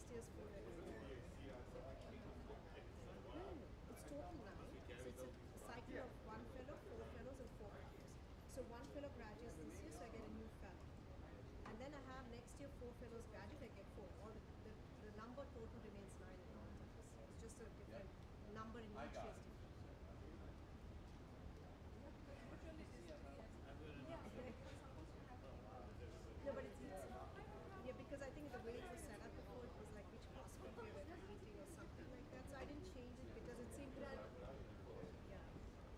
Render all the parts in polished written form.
next year's 4 fellows. No, it's total now. So it's a cycle of 1 fellow, 4 fellows, and 4 fellows. So 1 fellow graduates this year, so I get a new fellow. And then I have next year 4 fellows graduate, I get 4. Or the number total remains 9 in all times. It's just a different number in each year's different. No, but it's yeah, because I think the way it was set up before, it was like which hospital we were meeting or something like that. So I didn't change it because it seemed to it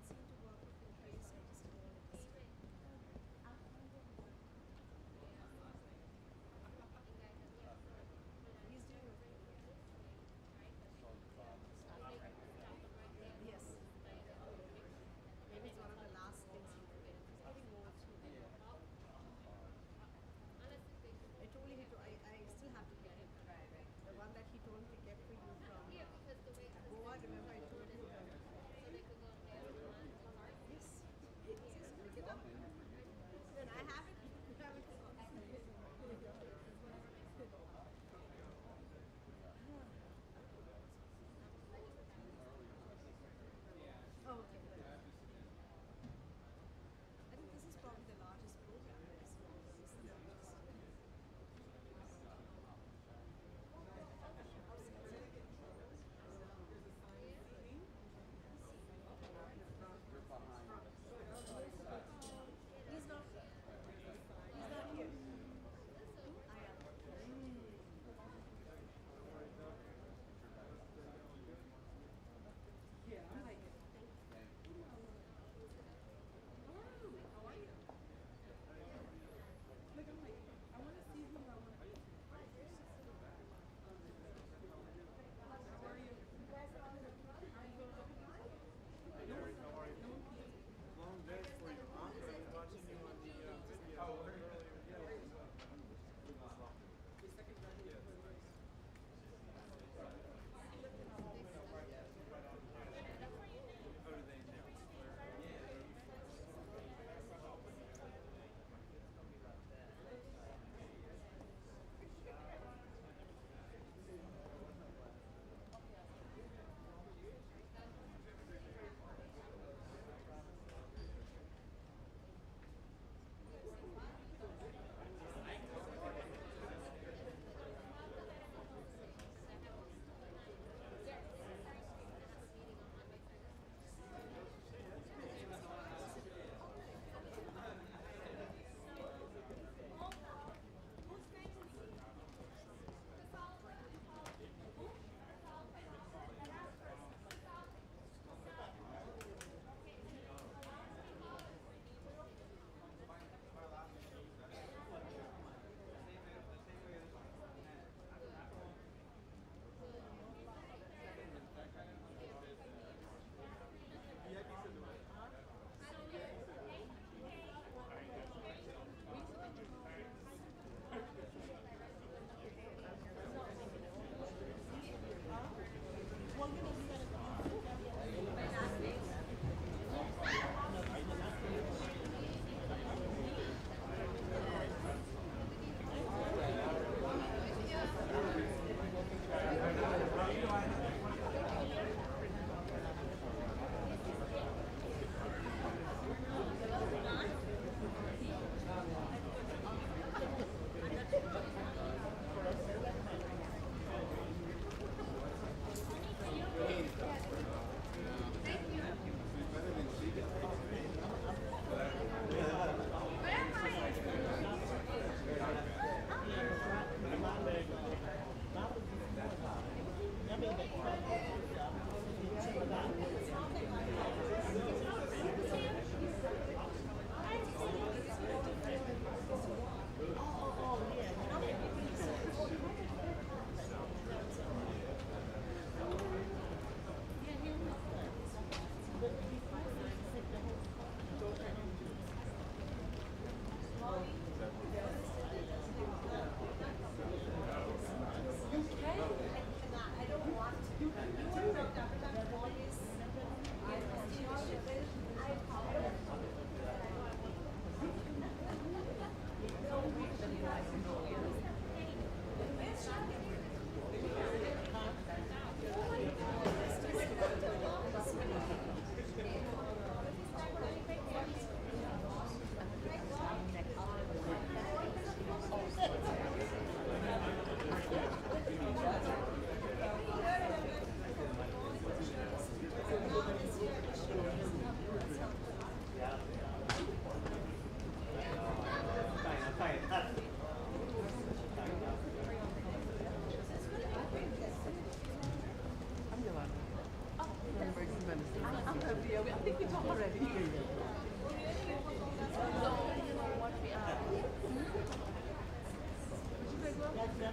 seemed to work okay, so I just didn't want to just he's doing okay. Yeah.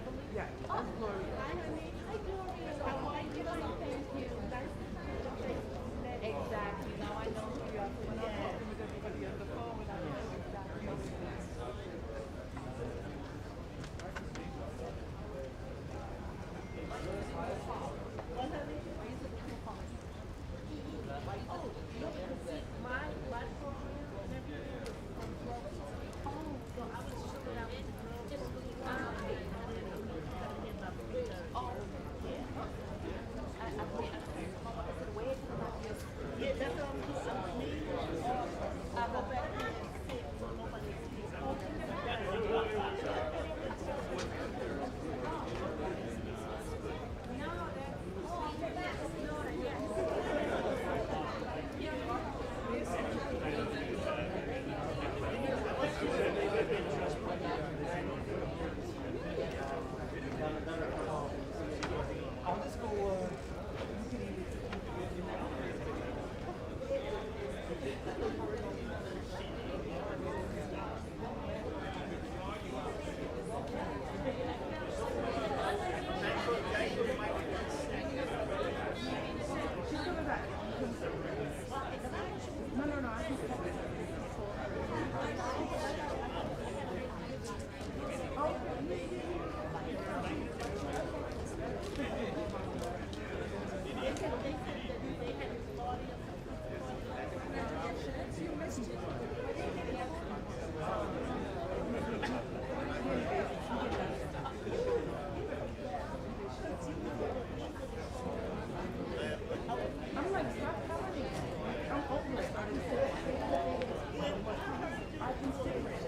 Yeah, that's Gloria. Hi, honey. Hi, Gloria. Hi, Gloria. Thank you. Nice to meet you. Exactly. Now I know who you are. So when I'm talking with everybody on the phone, I know exactly who it is. I'll just go, you can eat it. She's coming back. No, I can stop it. I'm like, stop telling me. I'm over it. I can see it.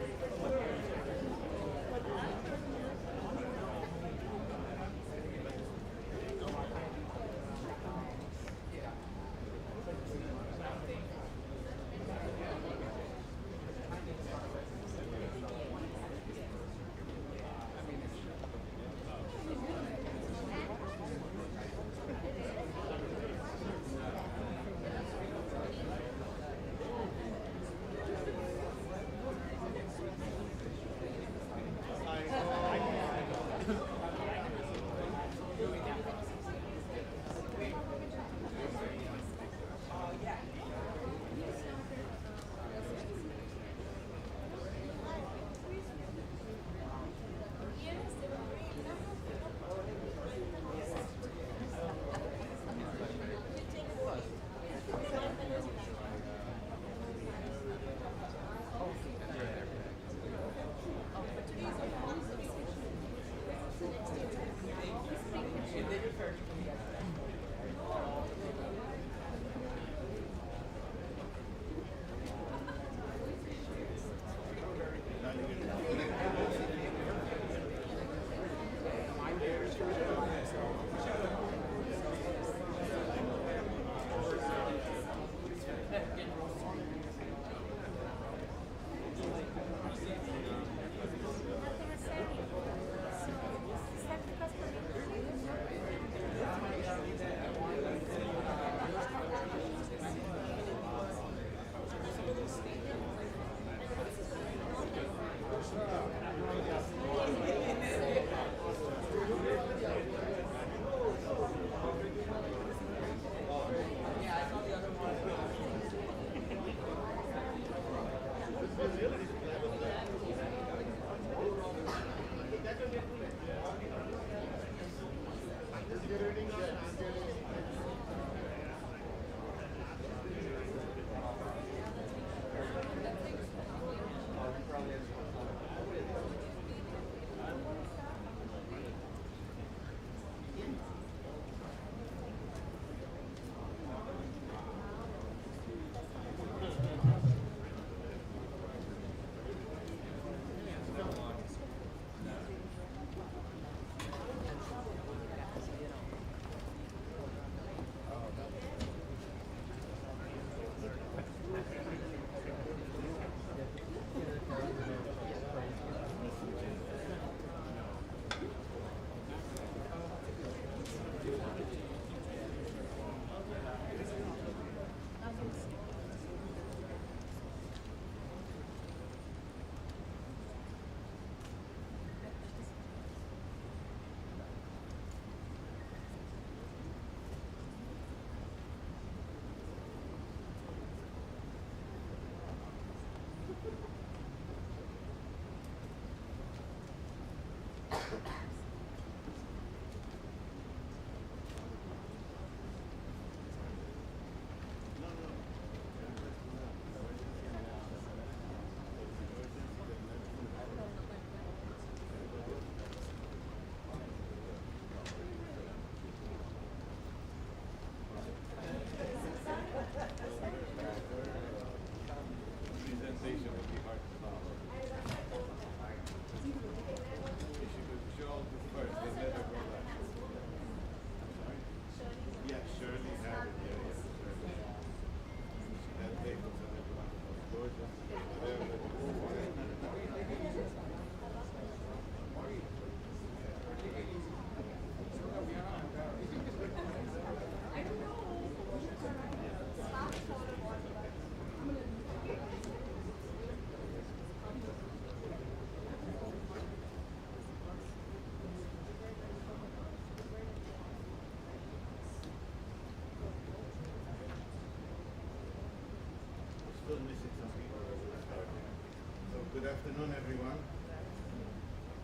afternoon, everyone.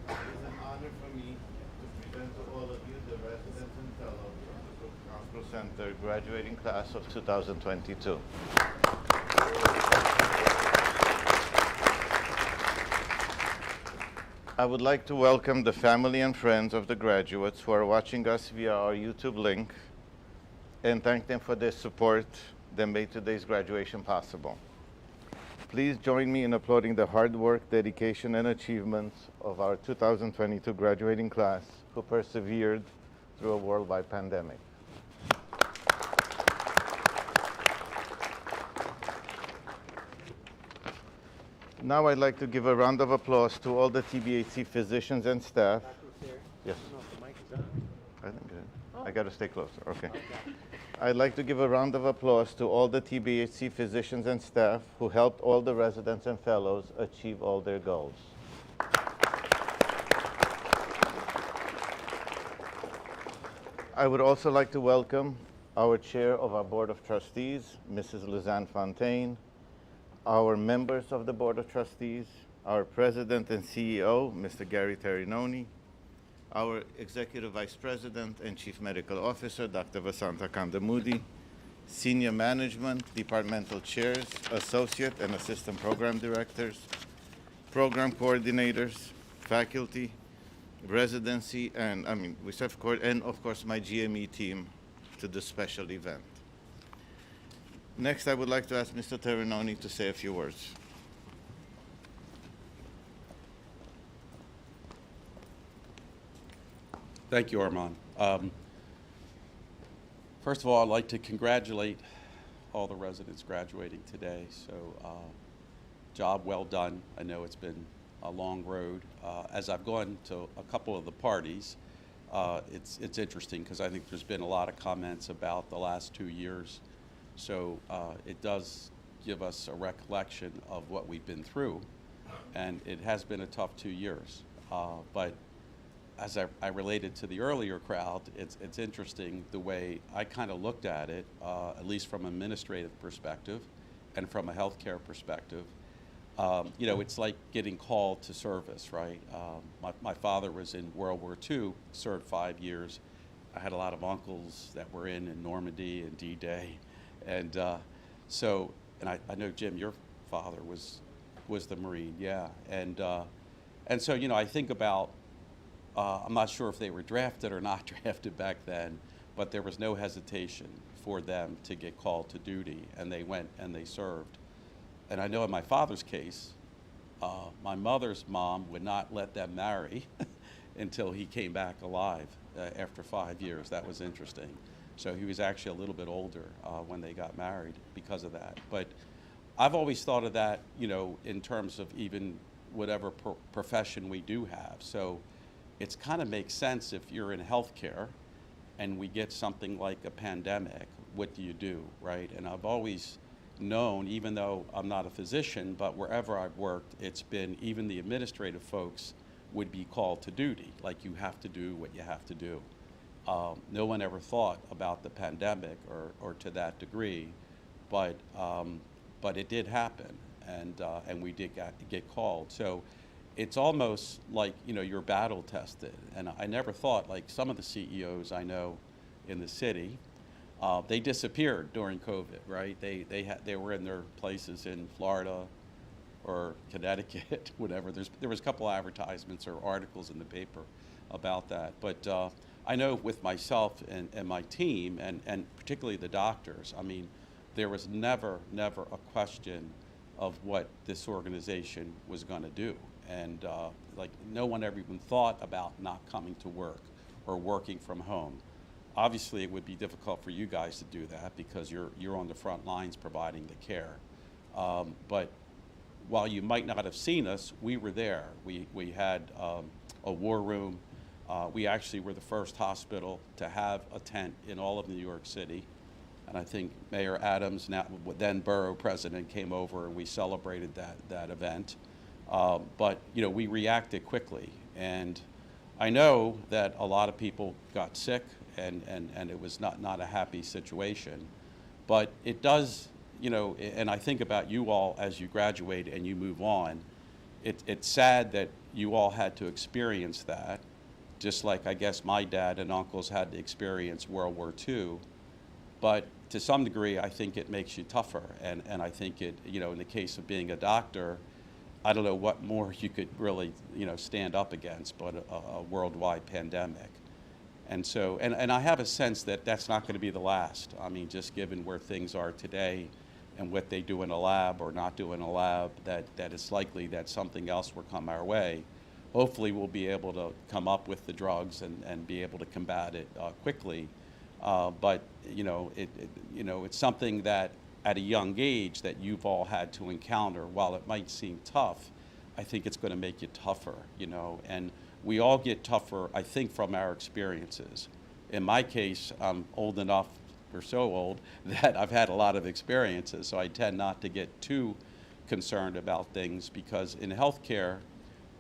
It is an honor for me to present to all of you the residents and fellows of the Cook Hospital Center graduating class of 2022. I would like to welcome the family and friends of the graduates who are watching us via our YouTube link and thank them for their support that made today's graduation possible. Please join me in applauding the hard work, dedication, and achievements of our 2022 graduating class who persevered through a worldwide pandemic. Now I'd like to give a round of applause to all the TBHC physicians and staff. Yes. I think I got to stay closer. Okay. I'd like to give a round of applause to all the TBHC physicians and staff who helped all the residents and fellows achieve all their goals. I would also like to welcome our chair of our Board of Trustees, Mrs. Lizanne Fontaine, our members of the Board of Trustees, our President and CEO, Mr. Gary Terinoni, our Executive Vice President and Chief Medical Officer, Dr. Vasanta Kandamudi, Senior Management, Departmental Chairs, Associate and Assistant Program Directors, Program Coordinators, Faculty, Residency, and and of course my GME team to this special event. Next, I would like to ask Mr. Terinoni to say a few words. Thank you, Armand. First of all, I'd like to congratulate all the residents graduating today. So, job well done. I know it's been a long road. As I've gone to a couple of the parties, it's interesting because I think there's been a lot of comments about the last 2 years. So it does give us a recollection of what we've been through, and it has been a tough 2 years. But as I related to the earlier crowd, it's interesting the way I kind of looked at it, at least from an administrative perspective and from a healthcare perspective. You know, it's like getting called to service, right? My father was in World War II, served 5 years. I had a lot of uncles that were in Normandy and D-Day. And so I know, Jim, your father was the Marine, yeah. And so, you know, I think about, I'm not sure if they were drafted or not drafted back then, but there was no hesitation for them to get called to duty, and they went and they served. And I know in my father's case, my mother's mom would not let them marry until he came back alive after 5 years. That was interesting. So he was actually a little bit older when they got married because of that. But I've always thought of that, you know, in terms of even whatever profession we do have. So it's kind of makes sense if you're in healthcare and we get something like a pandemic, what do you do, right? And I've always known, even though I'm not a physician, but wherever I've worked, it's been even the administrative folks would be called to duty, like you have to do what you have to do. No one ever thought about the pandemic or to that degree, but it did happen, and we did get called. So it's almost like, you know, you're battle tested. And I never thought, like some of the CEOs I know in the city, they disappeared during COVID, right? They were in their places in Florida or Connecticut, whatever. There was a couple advertisements or articles in the paper about that. But I know with myself and my team, and particularly the doctors, I mean, there was never a question of what this organization was going to do. And like no one ever even thought about not coming to work or working from home. Obviously, it would be difficult for you guys to do that because you're on the front lines providing the care. But while you might not have seen us, we were there. We had a war room. We actually were the first hospital to have a tent in all of New York City. And I think Mayor Adams, then borough president, came over and we celebrated that event. But you know, we reacted quickly. And I know that a lot of people got sick and it was not a happy situation. But it does, you know, and I think about you all as you graduate and you move on, it's sad that you all had to experience that, just like I guess my dad and uncles had to experience World War II. But to some degree, I think it makes you tougher. And I think it, you know, in the case of being a doctor, I don't know what more you could really, you know, stand up against but a worldwide pandemic. And so, and I have a sense that that's not going to be the last. I mean, just given where things are today and what they do in a lab or not do in a lab, that it's likely that something else will come our way. Hopefully we'll be able to come up with the drugs and be able to combat it quickly. But you know, it's something that at a young age that you've all had to encounter. While it might seem tough, I think it's going to make you tougher, you know, and we all get tougher, I think, from our experiences. In my case, I'm old enough, or so old, that I've had a lot of experiences, so I tend not to get too concerned about things, because in healthcare,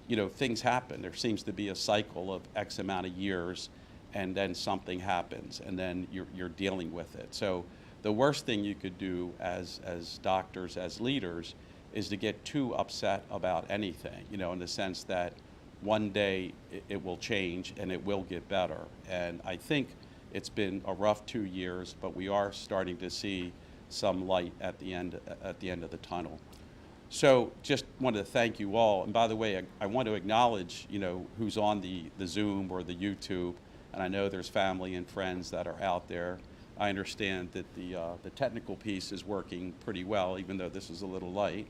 you know, things happen. There seems to be a cycle of X amount of years, and then something happens, and then you're dealing with it. So the worst thing you could do as doctors, as leaders, is to get too upset about anything, you know, in the sense that one day it will change and it will get better. And I think it's been a rough 2 years, but we are starting to see some light at the end of the tunnel. So just wanted to thank you all. And by the way, I want to acknowledge, you know, who's on the Zoom or the YouTube. And I know there's family and friends that are out there. I understand that the technical piece is working pretty well, even though this is a little light.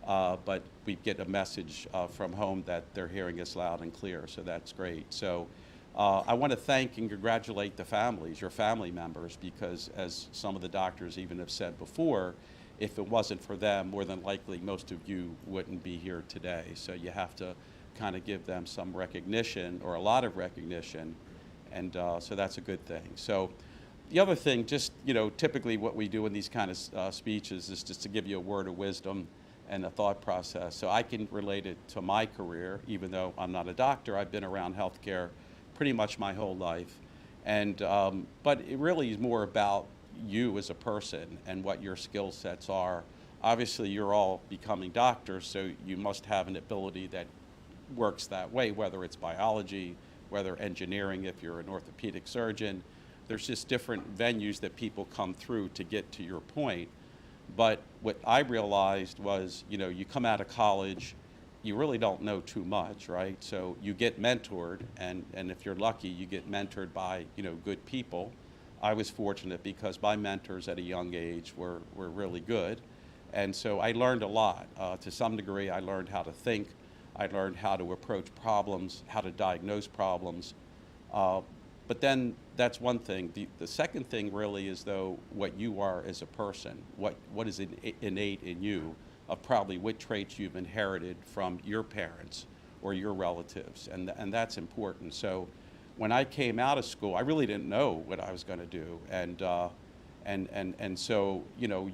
But we get a message from home that they're hearing us loud and clear, so that's great. So I want to thank and congratulate the families, your family members, because as some of the doctors even have said before, if it wasn't for them, more than likely most of you wouldn't be here today. So you have to kind of give them some recognition, or a lot of recognition, and so that's a good thing. So the other thing, just, you know, typically what we do in these kind of speeches is just to give you a word of wisdom and a thought process. So I can relate it to my career, even though I'm not a doctor. I've been around healthcare pretty much my whole life. And, but it really is more about you as a person and what your skill sets are. Obviously, you're all becoming doctors, so you must have an ability that works that way, whether it's biology, whether engineering, if you're an orthopedic surgeon. There's just different venues that people come through to get to your point. But what I realized was, you know, you come out of college, you really don't know too much, right? So you get mentored, and if you're lucky, you get mentored by, you know, good people. I was fortunate because my mentors at a young age were really good. And so I learned a lot. To some degree, I learned how to think. I learned how to approach problems, how to diagnose problems. But then that's one thing. The second thing really is, though, what you are as a person, what is innate in you, of probably what traits you've inherited from your parents or your relatives, and that's important. So when I came out of school, I really didn't know what I was going to do, and so, you know,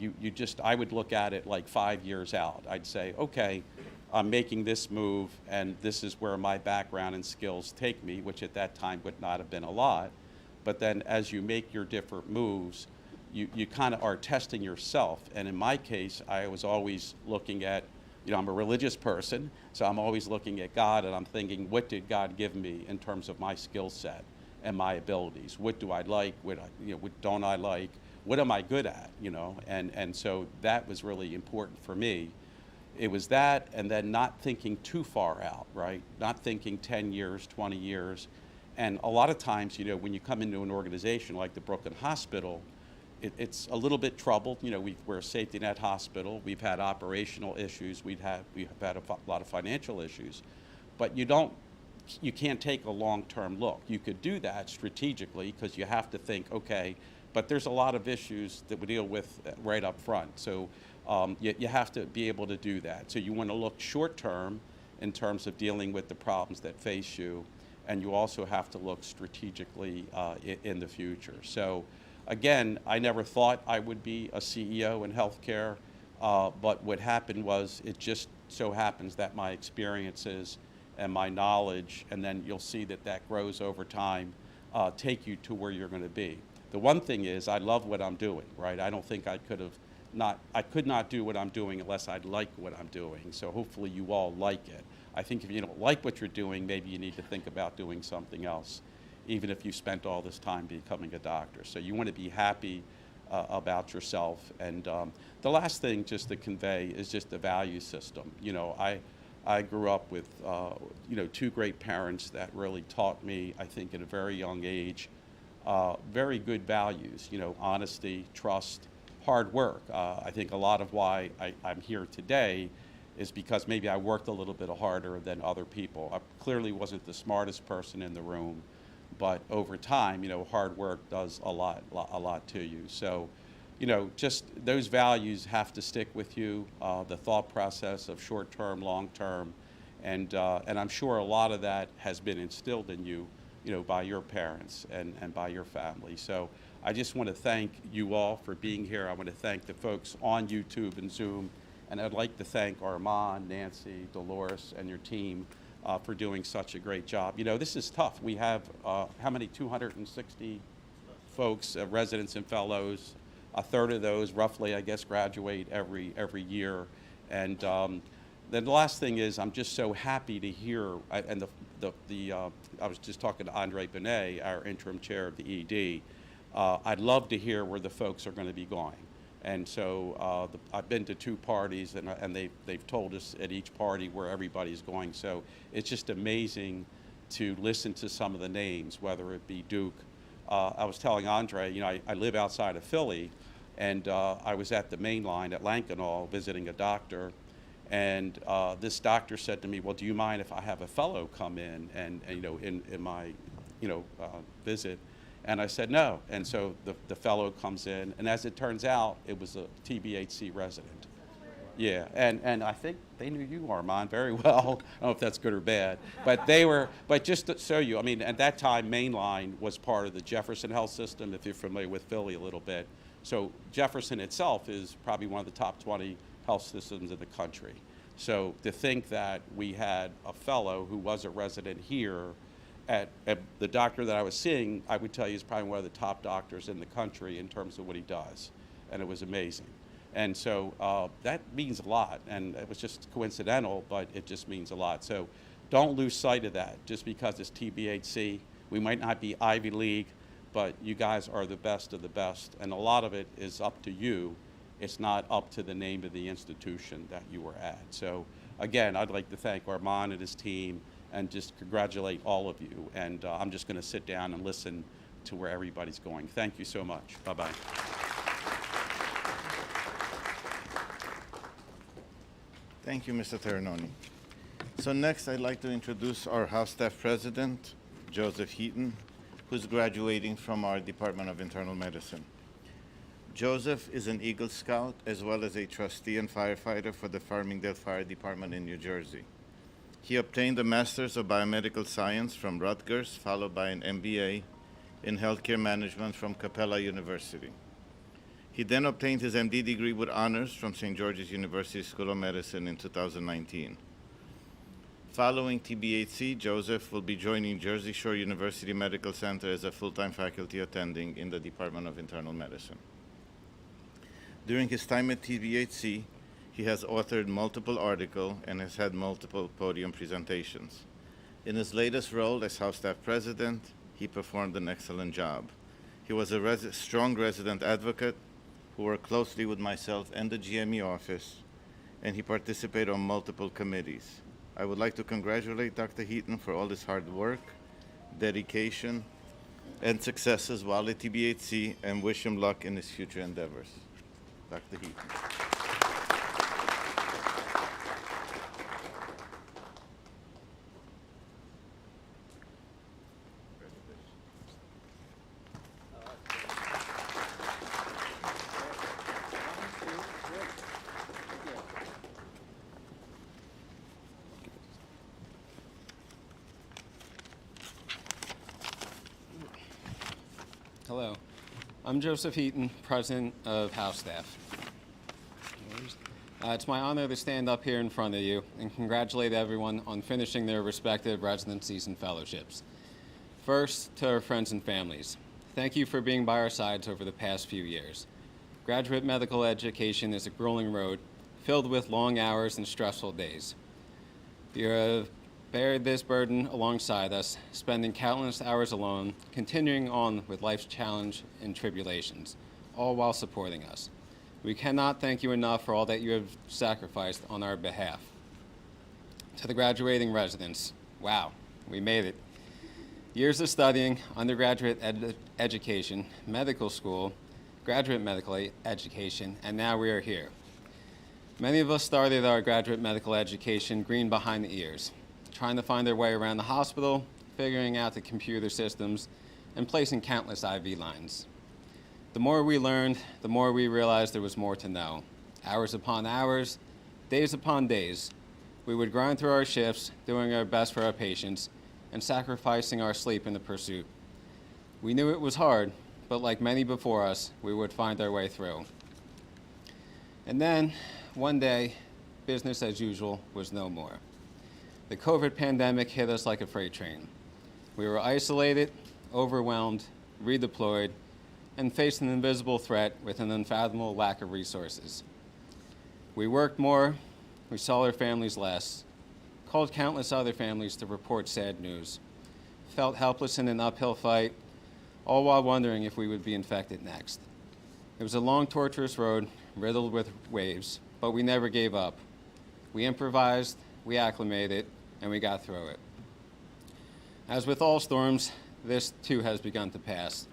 I would look at it like 5 years out. I'd say, okay, I'm making this move, and this is where my background and skills take me, which at that time would not have been a lot. But then as you make your different moves, you kind of are testing yourself. And in my case, I was always looking at, you know, I'm a religious person, so I'm always looking at God, and I'm thinking, what did God give me in terms of my skill set and my abilities? What do I like? What don't I like? What am I good at? You know, and so that was really important for me. It was that, and then not thinking too far out, right? Not thinking 10 years, 20 years. And a lot of times, you know, when you come into an organization like the Brooklyn Hospital, it's a little bit troubled. You know, we're a safety net hospital. We've had operational issues. We've had a lot of financial issues. But you can't take a long-term look. You could do that strategically because you have to think, okay, but there's a lot of issues that we deal with right up front. So you have to be able to do that. So you want to look short-term in terms of dealing with the problems that face you, and you also have to look strategically in the future. So again, I never thought I would be a CEO in healthcare, but what happened was it just so happens that my experiences and my knowledge, and then you'll see that grows over time, take you to where you're going to be. The one thing is I love what I'm doing, right? I don't think I could have I could not do what I'm doing unless I like what I'm doing. So hopefully you all like it. I think if you don't like what you're doing, maybe you need to think about doing something else, even if you spent all this time becoming a doctor. So you want to be happy about yourself. And the last thing just to convey is just the value system. You know, I grew up with, you know, two great parents that really taught me, I think, at a very young age, very good values, you know, honesty, trust, hard work. I think a lot of why I'm here today is because maybe I worked a little bit harder than other people. I clearly wasn't the smartest person in the room, but over time, you know, hard work does a lot to you. So, you know, just those values have to stick with you, the thought process of short-term, long-term, and I'm sure a lot of that has been instilled in you, you know, by your parents and by your family. So I just want to thank you all for being here. I want to thank the folks on YouTube and Zoom, and I'd like to thank Armand, Nancy, Dolores, and your team for doing such a great job. You know, this is tough. We have, how many, 260 folks, residents and fellows. A third of those, roughly, I guess, graduate every year. And then the last thing is, I'm just so happy to hear, and I was just talking to Andre Benet, our interim chair of the ED. I'd love to hear where the folks are going to be going. And so I've been to two parties, and they've told us at each party where everybody's going. So it's just amazing to listen to some of the names, whether it be Duke. I was telling Andre, you know, I live outside of Philly, and I was at the main line at Lankenau visiting a doctor, and this doctor said to me, well, do you mind if I have a fellow come in and you know, in my, you know, visit? And I said no. And so the fellow comes in, and as it turns out, it was a TBHC resident. Yeah, and I think they knew you, Armand, very well. I don't know if that's good or bad, but just to show you, I mean, at that time, Mainline was part of the Jefferson Health System, if you're familiar with Philly a little bit. So Jefferson itself is probably one of the top 20 health systems in the country. So to think that we had a fellow who was a resident here at the doctor that I was seeing, I would tell you is probably one of the top doctors in the country in terms of what he does, and it was amazing. And so that means a lot, and it was just coincidental, but it just means a lot. So don't lose sight of that. Just because it's TBHC, we might not be Ivy League, but you guys are the best of the best, and a lot of it is up to you. It's not up to the name of the institution that you were at. So again, I'd like to thank Armand and his team and just congratulate all of you. And I'm just going to sit down and listen to where everybody's going. Thank you so much. Bye-bye. Thank you, Mr. Terranoni. So next, I'd like to introduce our House Staff President, Joseph Heaton, who's graduating from our Department of Internal Medicine. Joseph is an Eagle Scout as well as a trustee and firefighter for the Farmingdale Fire Department in New Jersey. He obtained a Master's of Biomedical Science from Rutgers, followed by an MBA in Healthcare Management from Capella University. He then obtained his MD degree with honors from St. George's University School of Medicine in 2019. Following TBHC, Joseph will be joining Jersey Shore University Medical Center as a full-time faculty attending in the Department of Internal Medicine. During his time at TBHC, he has authored multiple articles and has had multiple podium presentations. In his latest role as House Staff President, he performed an excellent job. He was a strong resident advocate who worked closely with myself and the GME office, and he participated on multiple committees. I would like to congratulate Dr. Heaton for all his hard work, dedication, and successes while at TBHC, and wish him luck in his future endeavors. Dr. Heaton. Hello, I'm Joseph Heaton, President of House Staff. It's my honor to stand up here in front of you and congratulate everyone on finishing their respective residencies and fellowships. First, to our friends and families, thank you for being by our sides over the past few years. Graduate medical education is a grueling road filled with long hours and stressful days. You have bear this burden alongside us, spending countless hours alone, continuing on with life's challenge and tribulations, all while supporting us. We cannot thank you enough for all that you have sacrificed on our behalf. To the graduating residents, wow, we made it. Years of studying, undergraduate education, medical school, graduate medical education, and now we are here. Many of us started our graduate medical education green behind the ears, trying to find their way around the hospital, figuring out the computer systems, and placing countless IV lines. The more we learned, the more we realized there was more to know. Hours upon hours, days upon days, we would grind through our shifts, doing our best for our patients, and sacrificing our sleep in the pursuit. We knew it was hard, but like many before us, we would find our way through. And then, one day, business as usual was no more. The COVID pandemic hit us like a freight train. We were isolated, overwhelmed, redeployed, and faced an invisible threat with an unfathomable lack of resources. We worked more, we saw our families less, called countless other families to report sad news, felt helpless in an uphill fight, all while wondering if we would be infected next. It was a long, torturous road, riddled with waves, but we never gave up. We improvised, we acclimated, and we got through it. As with all storms, this too has begun to pass.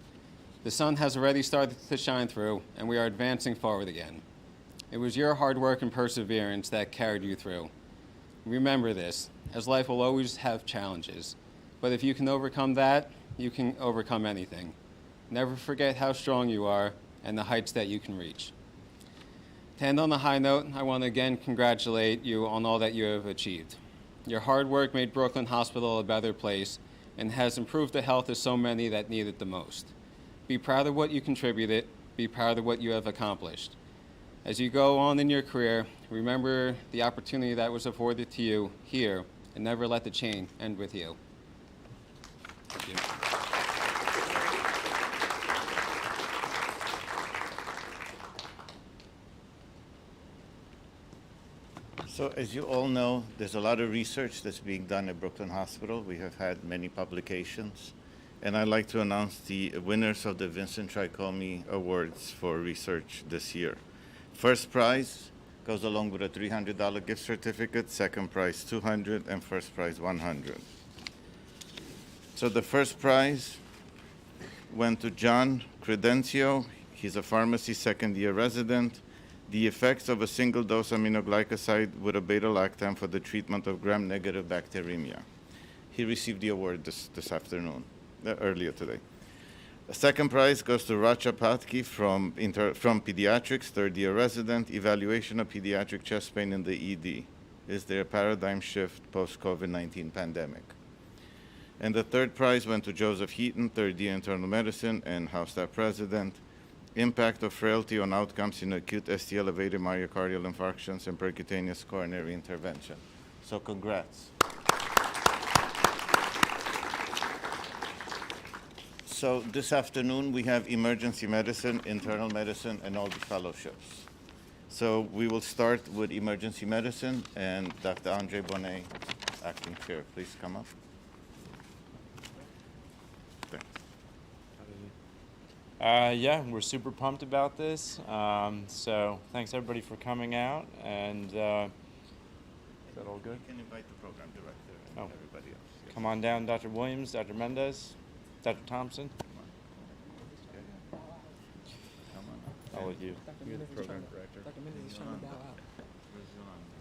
The sun has already started to shine through, and we are advancing forward again. It was your hard work and perseverance that carried you through. Remember this, as life will always have challenges, but if you can overcome that, you can overcome anything. Never forget how strong you are and the heights that you can reach. To end on a high note, I want to again congratulate you on all that you have achieved. Your hard work made Brooklyn Hospital a better place and has improved the health of so many that need it the most. Be proud of what you contributed. Be proud of what you have accomplished. As you go on in your career, remember the opportunity that was afforded to you here, and never let the chain end with you. Thank you. So as you all know, there's a lot of research that's being done at Brooklyn Hospital. We have had many publications. And I'd like to announce the winners of the Vincent Tricomi Awards for research this year. First prize goes along with a $300 gift certificate, second prize $200, and first prize $100. So the first prize went to John Credencio. He's a pharmacy second-year resident. The effects of a single-dose aminoglycoside with a beta-lactam for the treatment of gram-negative bacteremia. He received the award this afternoon, earlier today. The second prize goes to Racha Patki from Pediatrics, third-year resident, evaluation of pediatric chest pain in the ED. Is there a paradigm shift post-COVID-19 pandemic? And the third prize went to Joseph Heaton, third-year internal medicine and house staff president, impact of frailty on outcomes in acute ST-elevated myocardial infarctions and percutaneous coronary intervention. So congrats. So this afternoon we have emergency medicine, internal medicine, and all the fellowships. So we will start with emergency medicine, and Dr. Andre Bonnet, acting chair, please come up. Yeah, we're super pumped about this. So thanks everybody for coming out. And is that all good? You can invite the program director and everybody else. Yes. Come on down, Dr. Williams, Dr. Mendez, Dr. Thompson. Come on. All of you. You're the program director. Dr. Mendez is trying to bow out. Where's Yolanda?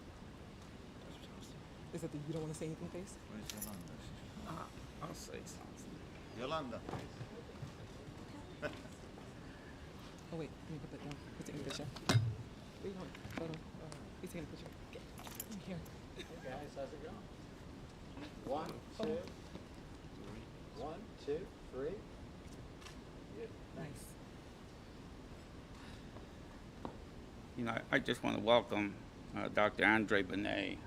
Is that the you don't want to say anything face? Where's Yolanda? I'll say something. Yolanda. Oh wait, let me put that down. He's taking a picture. Wait, hold on. He's taking a picture. Here. Hey guys, how's it going? 1, 2, 1, 2, 3. Good. Nice. You know, I just want to welcome Dr. Andre Bonnet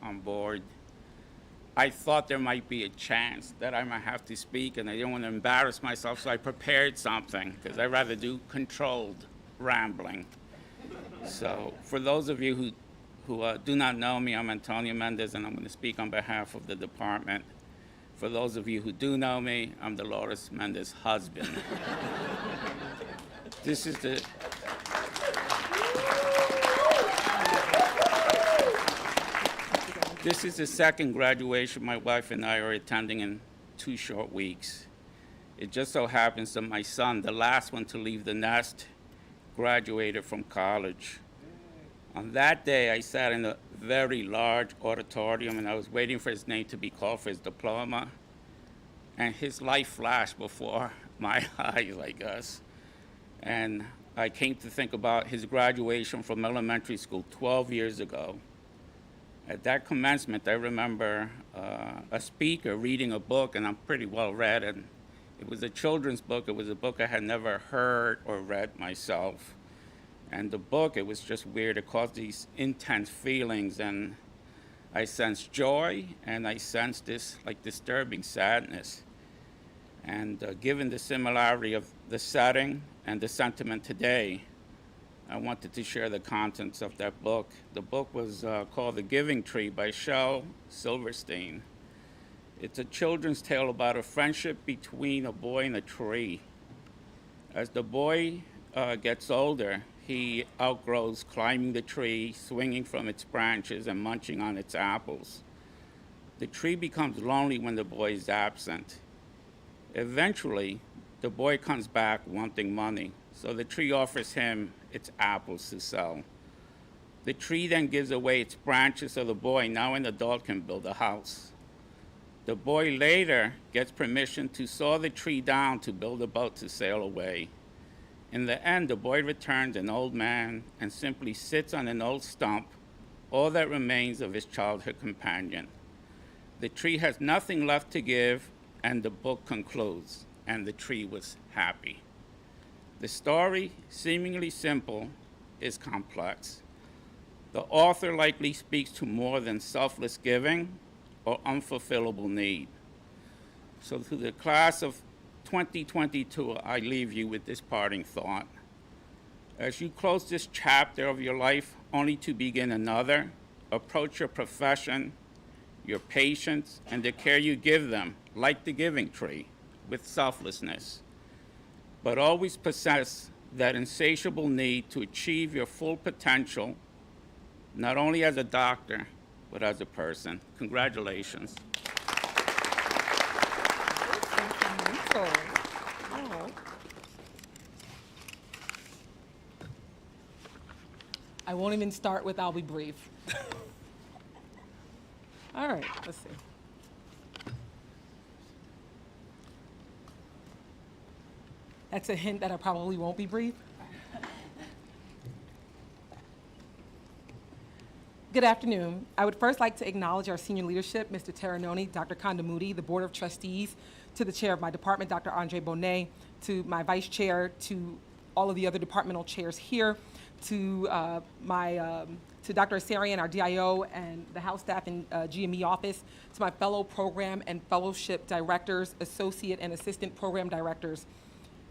on board. I thought there might be a chance that I might have to speak, and I didn't want to embarrass myself, so I prepared something, because I'd rather do controlled rambling. So for those of you who do not know me, I'm Antonio Mendez, and I'm going to speak on behalf of the department. For those of you who do know me, I'm Dolores Mendez's husband. This is the second graduation my wife and I are attending in 2 short weeks. It just so happens that my son, the last one to leave the nest, graduated from college. On that day, I sat in a very large auditorium, and I was waiting for his name to be called for his diploma. And his life flashed before my eyes, I guess. And I came to think about his graduation from elementary school 12 years ago. At that commencement, I remember a speaker reading a book, and I'm pretty well read, and it was a children's book. It was a book I had never heard or read myself. And the book, it was just weird. It caused these intense feelings, and I sensed joy, and I sensed this like disturbing sadness. And given the similarity of the setting and the sentiment today, I wanted to share the contents of that book. The book was called The Giving Tree by Shel Silverstein. It's a children's tale about a friendship between a boy and a tree. As the boy gets older, he outgrows climbing the tree, swinging from its branches, and munching on its apples. The tree becomes lonely when the boy is absent. Eventually, the boy comes back wanting money, so the tree offers him its apples to sell. The tree then gives away its branches so the boy, now an adult, can build a house. The boy later gets permission to saw the tree down to build a boat to sail away. In the end, the boy returns an old man and simply sits on an old stump, all that remains of his childhood companion. The tree has nothing left to give, and the book concludes, and the tree was happy. The story, seemingly simple, is complex. The author likely speaks to more than selfless giving or unfulfillable need. So to the class of 2022, I leave you with this parting thought. As you close this chapter of your life only to begin another, approach your profession, your patients, and the care you give them, like the giving tree, with selflessness. But always possess that insatiable need to achieve your full potential, not only as a doctor, but as a person. Congratulations. I won't even start with I'll be brief. All right, let's see. That's a hint that I probably won't be brief. Good afternoon. I would first like to acknowledge our senior leadership, Mr. Terranoni, Dr. Condamudi, the Board of Trustees, to the chair of my department, Dr. Andre Bonet, to my vice chair, to all of the other departmental chairs here, to to Dr. Asarian, our DIO, and the House staff and GME office, to my fellow program and fellowship directors, associate and assistant program directors,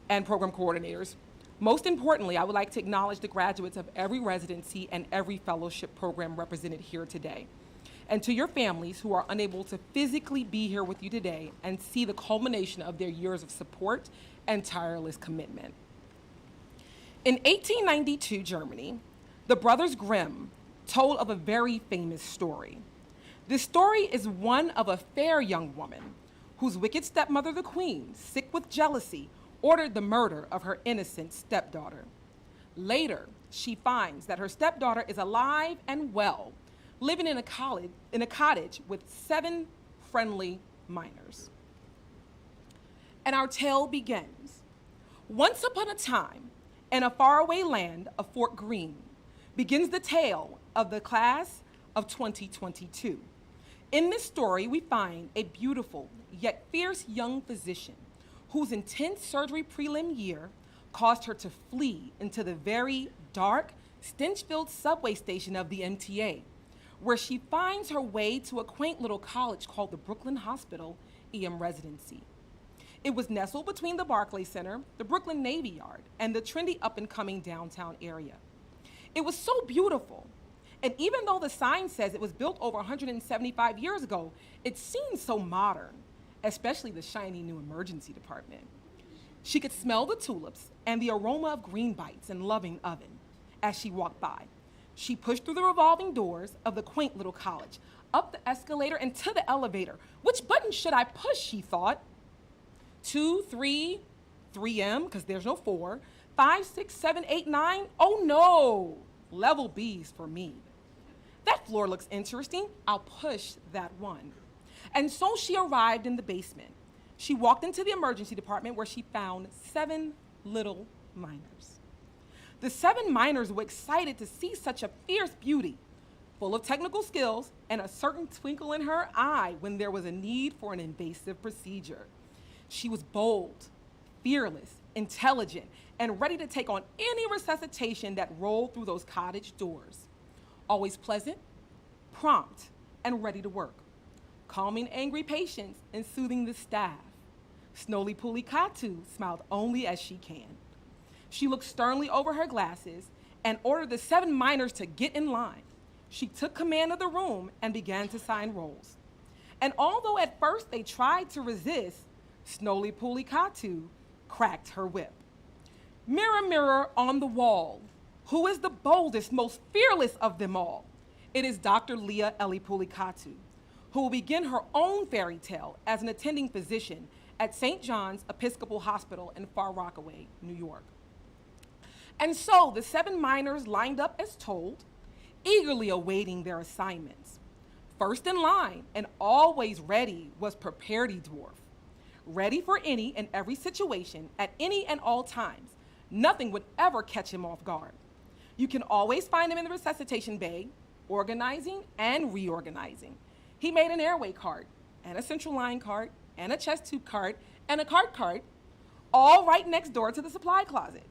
and program coordinators. Most importantly, I would like to acknowledge the graduates of every residency and every fellowship program represented here today. And to your families who are unable to physically be here with you today and see the culmination of their years of support and tireless commitment. In 1892 Germany, the Brothers Grimm told of a very famous story. This story is one of a fair young woman whose wicked stepmother, the queen, sick with jealousy, ordered the murder of her innocent stepdaughter. Later, she finds that her stepdaughter is alive and well, living in a cottage with 7 friendly minors. And our tale begins. Once upon a time, in a faraway land of Fort Greene, begins the tale of the class of 2022. In this story, we find a beautiful yet fierce young physician whose intense surgery prelim year caused her to flee into the very dark, stench-filled subway station of the MTA, where she finds her way to a quaint little college called the Brooklyn Hospital EM Residency. It was nestled between the Barclay Center, the Brooklyn Navy Yard, and the trendy up-and-coming downtown area. It was so beautiful. And even though the sign says it was built over 175 years ago, it seems so modern, especially the shiny new emergency department. She could smell the tulips and the aroma of green bites and loving oven as she walked by. She pushed through the revolving doors of the quaint little college, up the escalator and to the elevator. Which button should I push, she thought. 2, 3, 3M, because there's no 4, 5, 6, 7, 8, 9. Oh no, level B's for me. That floor looks interesting. I'll push that one. And so she arrived in the basement. She walked into the emergency department where she found 7 little miners. The 7 miners were excited to see such a fierce beauty, full of technical skills and a certain twinkle in her eye when there was a need for an invasive procedure. She was bold, fearless, intelligent, and ready to take on any resuscitation that rolled through those cottage doors. Always pleasant, prompt, and ready to work, calming angry patients and soothing the staff. Snoli Pulikatu smiled only as she can. She looked sternly over her glasses and ordered the 7 miners to get in line. She took command of the room and began to sign rolls. And although at first they tried to resist, Snoli Pulikatu cracked her whip. Mirror, mirror on the wall, who is the boldest, most fearless of them all? It is Dr. Leah Pulikatu, who will begin her own fairy tale as an attending physician at St. John's Episcopal Hospital in Far Rockaway, New York. And so the 7 miners lined up as told, eagerly awaiting their assignments. First in line and always ready was Preparedy Dwarf, ready for any and every situation at any and all times. Nothing would ever catch him off guard. You can always find him in the resuscitation bay, organizing and reorganizing. He made an airway cart, and a central line cart, and a chest tube cart, and a cart, all right next door to the supply closet.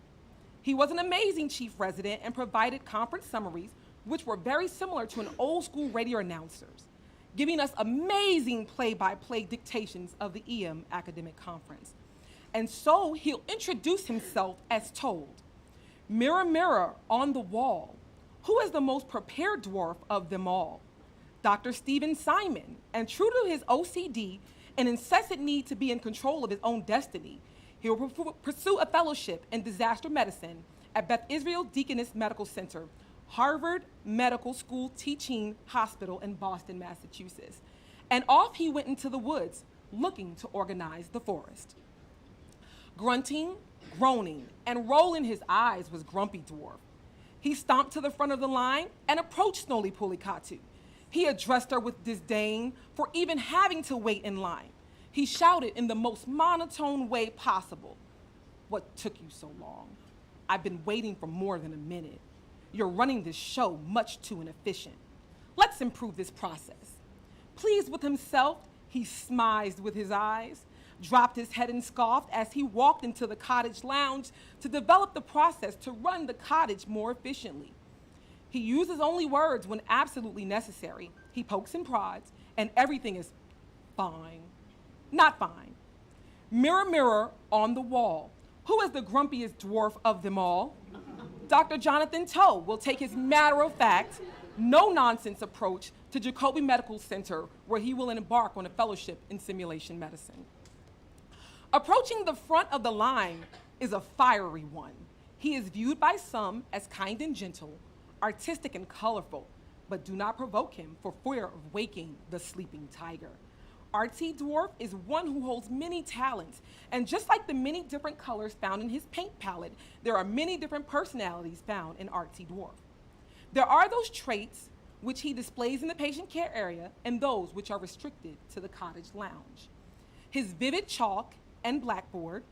He was an amazing chief resident and provided conference summaries, which were very similar to an old school radio announcer's, giving us amazing play-by-play dictations of the EM academic conference. And so he'll introduce himself as told. Mirror, mirror on the wall, who is the most prepared dwarf of them all? Dr. Stephen Simon, and true to his OCD and incessant need to be in control of his own destiny, he will pursue a fellowship in disaster medicine at Beth Israel Deaconess Medical Center, Harvard Medical School Teaching Hospital in Boston, Massachusetts. And off he went into the woods, looking to organize the forest. Grunting, groaning, and rolling his eyes was Grumpy Dwarf. He stomped to the front of the line and approached Snoli Pulikatu. He addressed her with disdain for even having to wait in line. He shouted in the most monotone way possible, "What took you so long? I've been waiting for more than a minute. You're running this show much too inefficient. Let's improve this process." Pleased with himself, he smized with his eyes, dropped his head and scoffed as he walked into the cottage lounge to develop the process to run the cottage more efficiently. He uses only words when absolutely necessary. He pokes and prods, and everything is fine. Not fine. Mirror, mirror on the wall, who is the grumpiest dwarf of them all? Dr. Jonathan Toe will take his matter-of-fact, no-nonsense approach to Jacobi Medical Center, where he will embark on a fellowship in simulation medicine. Approaching the front of the line is a fiery one. He is viewed by some as kind and gentle, artistic and colorful, but do not provoke him for fear of waking the sleeping tiger. RT Dwarf is one who holds many talents, and just like the many different colors found in his paint palette, there are many different personalities found in RT Dwarf. There are those traits which he displays in the patient care area and those which are restricted to the cottage lounge. His vivid chalk and blackboard,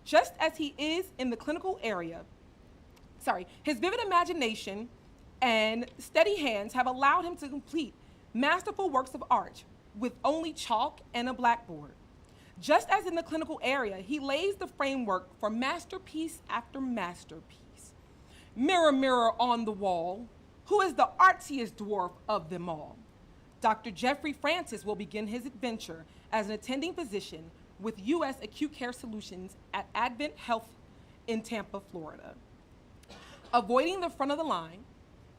just as he is in the clinical area, his vivid imagination and steady hands have allowed him to complete masterful works of art with only chalk and a blackboard. Just as in the clinical area, he lays the framework for masterpiece after masterpiece. Mirror, mirror on the wall, who is the artsiest dwarf of them all? Dr. Jeffrey Francis will begin his adventure as an attending physician, with U.S. Acute Care Solutions at Advent Health in Tampa, Florida. Avoiding the front of the line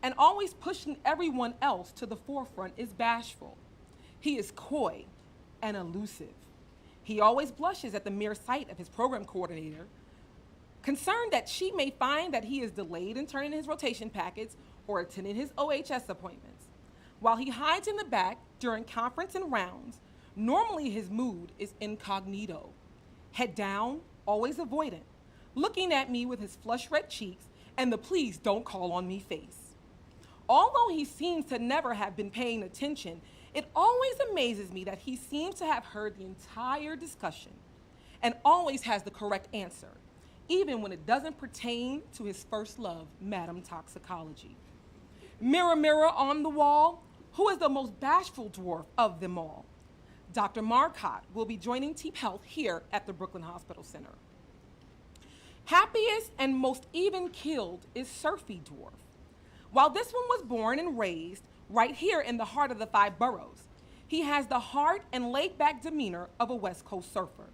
and always pushing everyone else to the forefront is bashful. He is coy and elusive. He always blushes at the mere sight of his program coordinator, concerned that she may find that he is delayed in turning his rotation packets or attending his OHS appointments. While he hides in the back during conference and rounds, normally his mood is incognito. Head down, always avoidant, looking at me with his flush red cheeks and the please don't call on me face. Although he seems to never have been paying attention, it always amazes me that he seems to have heard the entire discussion and always has the correct answer, even when it doesn't pertain to his first love, Madam Toxicology. Mirror, mirror on the wall, who is the most bashful dwarf of them all? Dr. Marcotte will be joining Team Health here at the Brooklyn Hospital Center. Happiest and most even-keeled is Surfy Dwarf. While this one was born and raised right here in the heart of the 5 boroughs, he has the heart and laid-back demeanor of a West Coast surfer.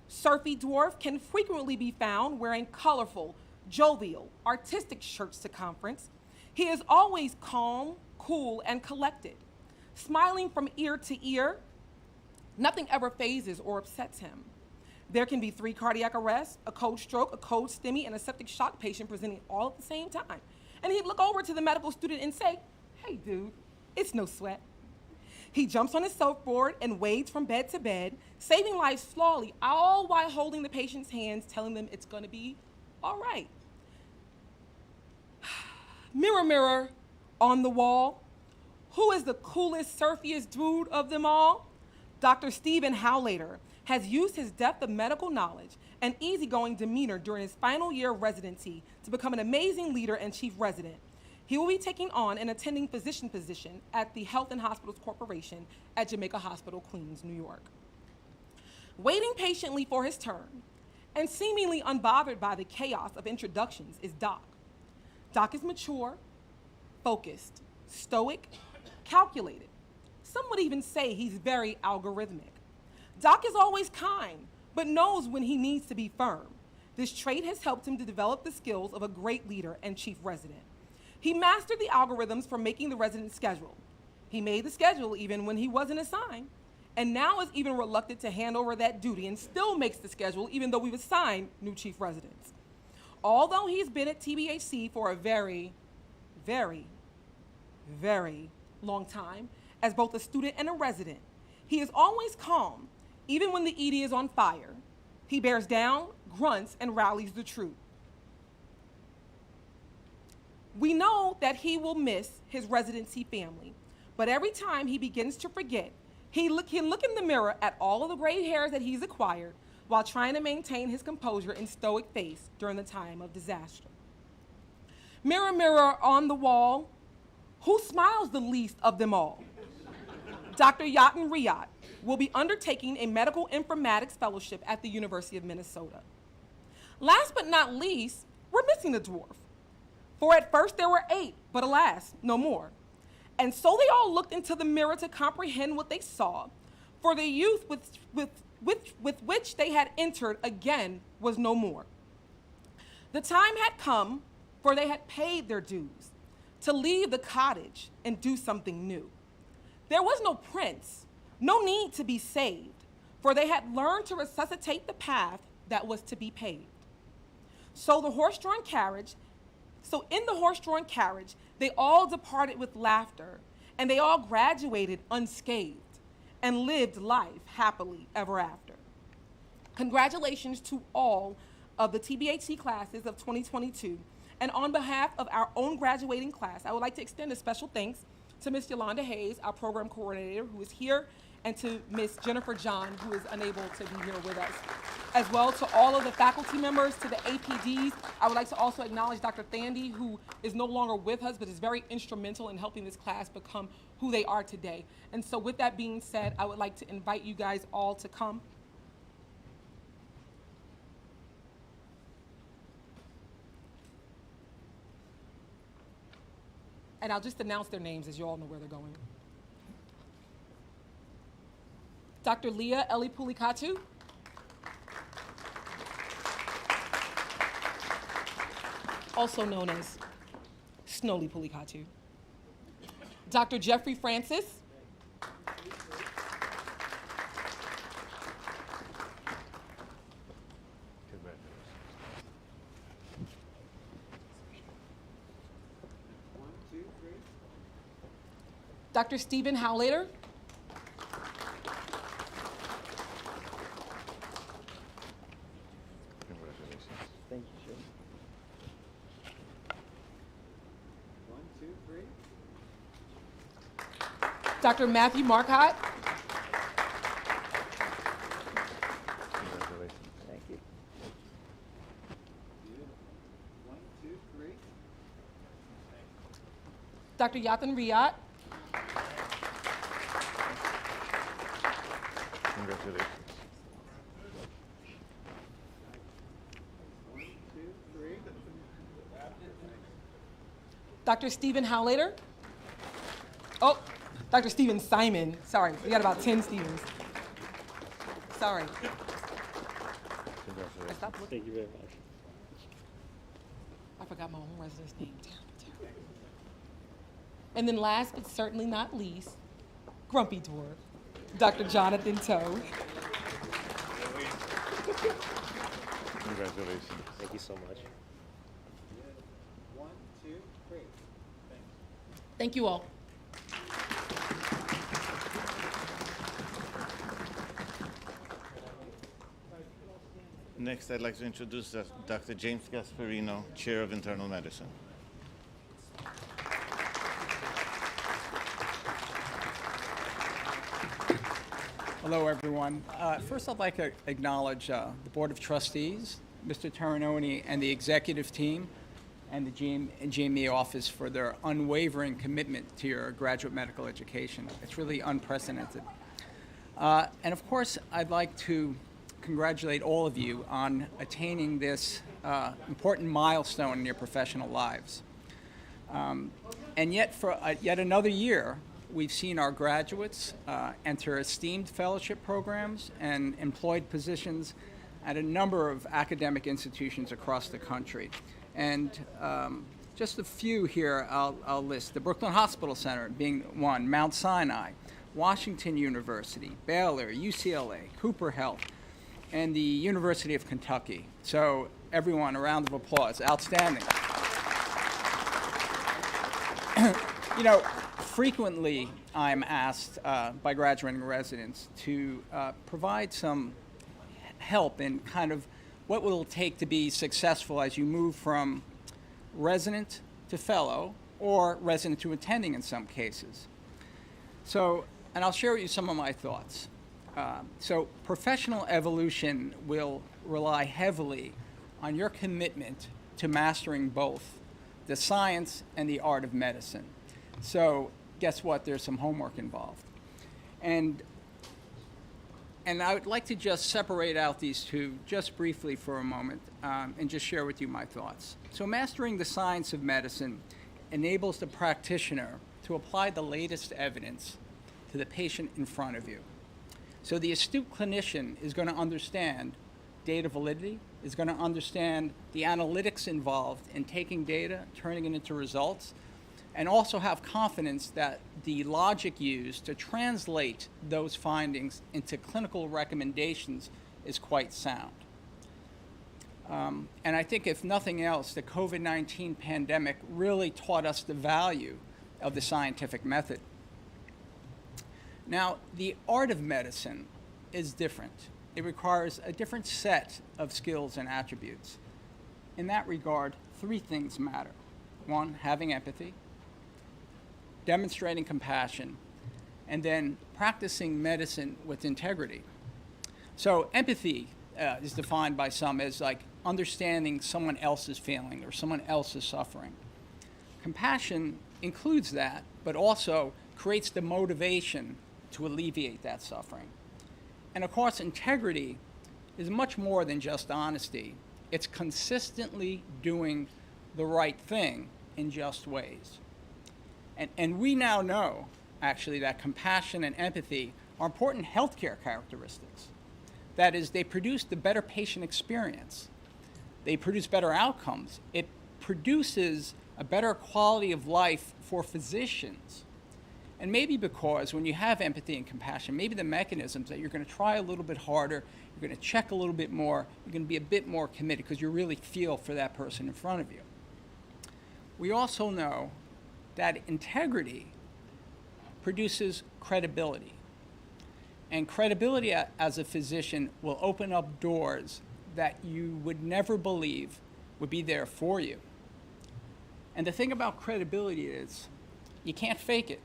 Surfy Dwarf can frequently be found wearing colorful, jovial, artistic shirts to conference. He is always calm, cool, and collected. Smiling from ear to ear, nothing ever phases or upsets him. There can be 3 cardiac arrests, a cold stroke, a cold STEMI, and a septic shock patient presenting all at the same time. And he'd look over to the medical student and say, "Hey, dude, it's no sweat." He jumps on his surfboard and wades from bed to bed, saving lives flawlessly, all while holding the patient's hands, telling them it's gonna be all right. Mirror, mirror on the wall, who is the coolest, surfiest dude of them all? Dr. Stephen Howlater has used his depth of medical knowledge and easygoing demeanor during his final year of residency to become an amazing leader and chief resident. He will be taking on an attending physician position at the Health and Hospitals Corporation at Jamaica Hospital, Queens, New York. Waiting patiently for his turn and seemingly unbothered by the chaos of introductions is Doc. Doc is mature, focused, stoic, calculated. Some would even say he's very algorithmic. Doc is always kind, but knows when he needs to be firm. This trait has helped him to develop the skills of a great leader and chief resident. He mastered the algorithms for making the resident schedule. He made the schedule even when he wasn't assigned, and now is even reluctant to hand over that duty and still makes the schedule even though we've assigned new chief residents. Although he's been at TBHC for a very, very, very long time, as both a student and a resident, he is always calm, even when the ED is on fire. He bears down, grunts, and rallies the troop. We know that he will miss his residency family, but every time he begins to forget, he can look in the mirror at all of the gray hairs that he's acquired while trying to maintain his composure and stoic face during the time of disaster. Mirror, mirror on the wall, who smiles the least of them all? Dr. Yatin Riyad will be undertaking a medical informatics fellowship at the University of Minnesota. Last but not least, we're missing a dwarf. For at first there were 8, but alas, no more. And so they all looked into the mirror to comprehend what they saw, for the youth with which they had entered again was no more. The time had come, for they had paid their dues, to leave the cottage and do something new. There was no prince, no need to be saved, for they had learned to resuscitate the path that was to be paved. So in the horse-drawn carriage, they all departed with laughter, and they all graduated unscathed and lived life happily ever after. Congratulations to all of the TBHC classes of 2022. And on behalf of our own graduating class, I would like to extend a special thanks to Ms. Yolanda Hayes, our program coordinator, who is here, and to Ms. Jennifer John, who is unable to be here with us. As well to all of the faculty members, to the APDs. I would like to also acknowledge Dr. Thandy, who is no longer with us, but is very instrumental in helping this class become who they are today. And so with that being said, I would like to invite you guys all to come. And I'll just announce their names as you all know where they're going. Dr. Leah Elipulikatu, also known as Snowly Pulikatu. Dr. Jeffrey Francis. Dr. Stephen Howlater. Congratulations. Thank you, Jim. 1, 2, 3. Dr. Matthew Marcotte. Congratulations. Thank you. 1, 2, 3. Dr. Yathan Riyad. Congratulations. 1, 2, 3. Dr. Stephen Howlater. Oh, Dr. Stephen Simon. Sorry, we got about 10 Stevens. Sorry. I Congratulations. stopped looking. Thank you very much. I forgot my own resident's name. Terrible. And then last but certainly not least, Grumpy Dwarf, Dr. Jonathan Toe. Congratulations. Thank you so much. 1, 2, 3. Thank you all. Next, I'd like to introduce Dr. James Gasparino, Chair of Internal Medicine. Hello, everyone. First, I'd like to acknowledge the Board of Trustees, Mr. Taranoni, and the executive team, and the GME office for their unwavering commitment to your graduate medical education. It's really unprecedented. And of course, I'd like to congratulate all of you on attaining this important milestone in your professional lives. And yet, for yet another year, we've seen our graduates enter esteemed fellowship programs and employed positions at a number of academic institutions across the country. And just a few here I'll list. The Brooklyn Hospital Center being one, Mount Sinai, Washington University, Baylor, UCLA, Cooper Health, and the University of Kentucky. So everyone, a round of applause. Outstanding. You know, frequently I'm asked by graduating residents to provide some help in kind of what will it take to be successful as you move from resident to fellow or resident to attending in some cases. So, and I'll share with you some of my thoughts. So professional evolution will rely heavily on your commitment to mastering both the science and the art of medicine. So guess what? There's some homework involved. And I would like to just separate out these two just briefly for a moment and just share with you my thoughts. So mastering the science of medicine enables the practitioner to apply the latest evidence to the patient in front of you. So the astute clinician is going to understand data validity, is going to understand the analytics involved in taking data, turning it into results, and also have confidence that the logic used to translate those findings into clinical recommendations is quite sound. And I think if nothing else, the COVID-19 pandemic really taught us the value of the scientific method. Now, the art of medicine is different. It requires a different set of skills and attributes. In that regard, three things matter. One, having empathy, demonstrating compassion, and then practicing medicine with integrity. So empathy is defined by some as like understanding someone else's feeling or someone else's suffering. Compassion includes that, but also creates the motivation to alleviate that suffering. And of course, integrity is much more than just honesty. It's consistently doing the right thing in just ways. And we now know, actually, that compassion and empathy are important healthcare characteristics. That is, they produce the better patient experience. They produce better outcomes. It produces a better quality of life for physicians. And maybe because when you have empathy and compassion, maybe the mechanisms that you're going to try a little bit harder, you're going to check a little bit more, you're going to be a bit more committed because you really feel for that person in front of you. We also know that integrity produces credibility. And credibility as a physician will open up doors that you would never believe would be there for you. And the thing about credibility is you can't fake it.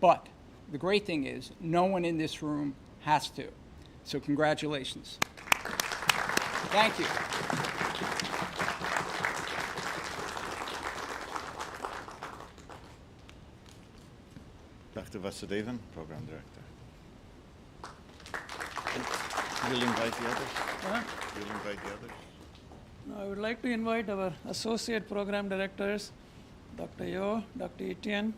But the great thing is no one in this room has to. So congratulations. Thank you. Dr. Vasudevan, Program Director. You'll invite the others? You'll invite the others? I would like to invite our Associate Program Directors, Dr. Yo, Dr. Heaton,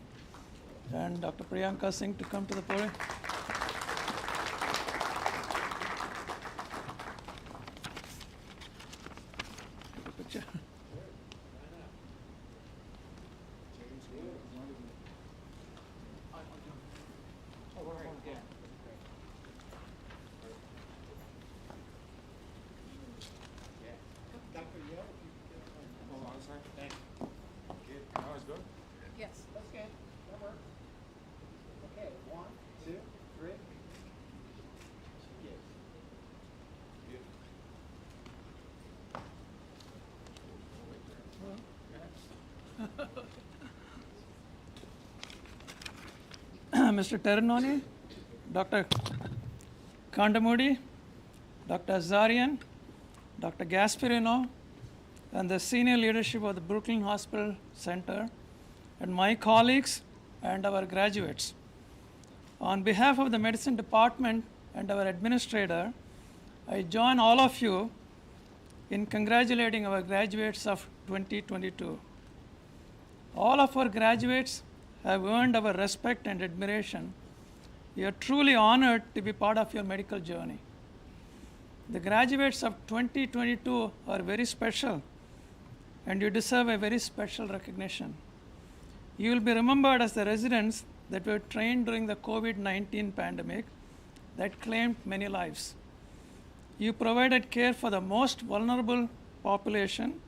and Dr. Priyanka Singh to come to the podium. Take a picture. Yes. That's good. That works. Okay, 1, 2, 3. Yes. Mr. Ternoni, Dr. Kandamudi, Dr. Azarian, Dr. Gasparino, and the senior leadership of the Brooklyn Hospital Center, and my colleagues and our graduates. On behalf of the medicine department and our administrator, I join all of you in congratulating our graduates of 2022. All of our graduates have earned our respect and admiration. We are truly honored to be part of your medical journey. The graduates of 2022 are very special, and you deserve a very special recognition. You will be remembered as the residents that were trained during the COVID-19 pandemic that claimed many lives. You provided care for the most vulnerable population.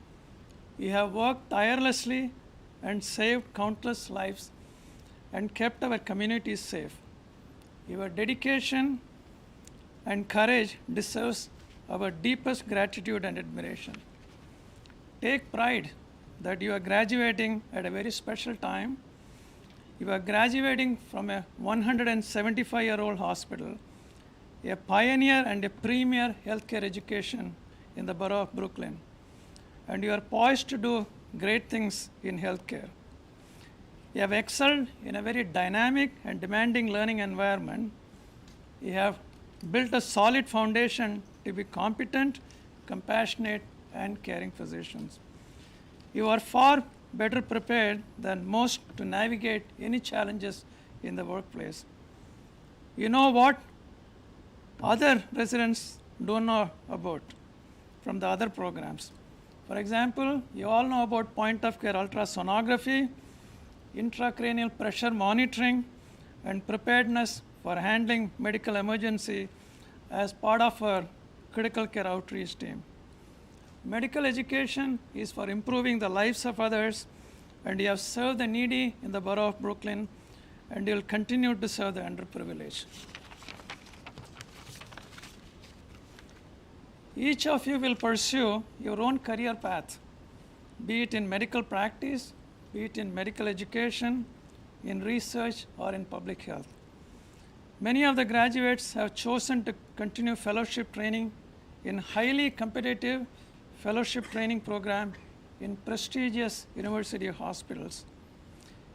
You have worked tirelessly and saved countless lives and kept our communities safe. Your dedication and courage deserves our deepest gratitude and admiration. Take pride that you are graduating at a very special time. You are graduating from a 175-year-old hospital, a pioneer and a premier healthcare education in the borough of Brooklyn. And you are poised to do great things in healthcare. You have excelled in a very dynamic and demanding learning environment. You have built a solid foundation to be competent, compassionate, and caring physicians. You are far better prepared than most to navigate any challenges in the workplace. You know what other residents don't know about from the other programs. For example, you all know about point-of-care ultrasonography, intracranial pressure monitoring, and preparedness for handling medical emergency as part of our critical care outreach team. Medical education is for improving the lives of others, and you have served the needy in the borough of Brooklyn, and you will continue to serve the underprivileged. Each of you will pursue your own career path, be it in medical practice, be it in medical education, in research, or in public health. Many of the graduates have chosen to continue fellowship training in highly competitive fellowship training program in prestigious university hospitals,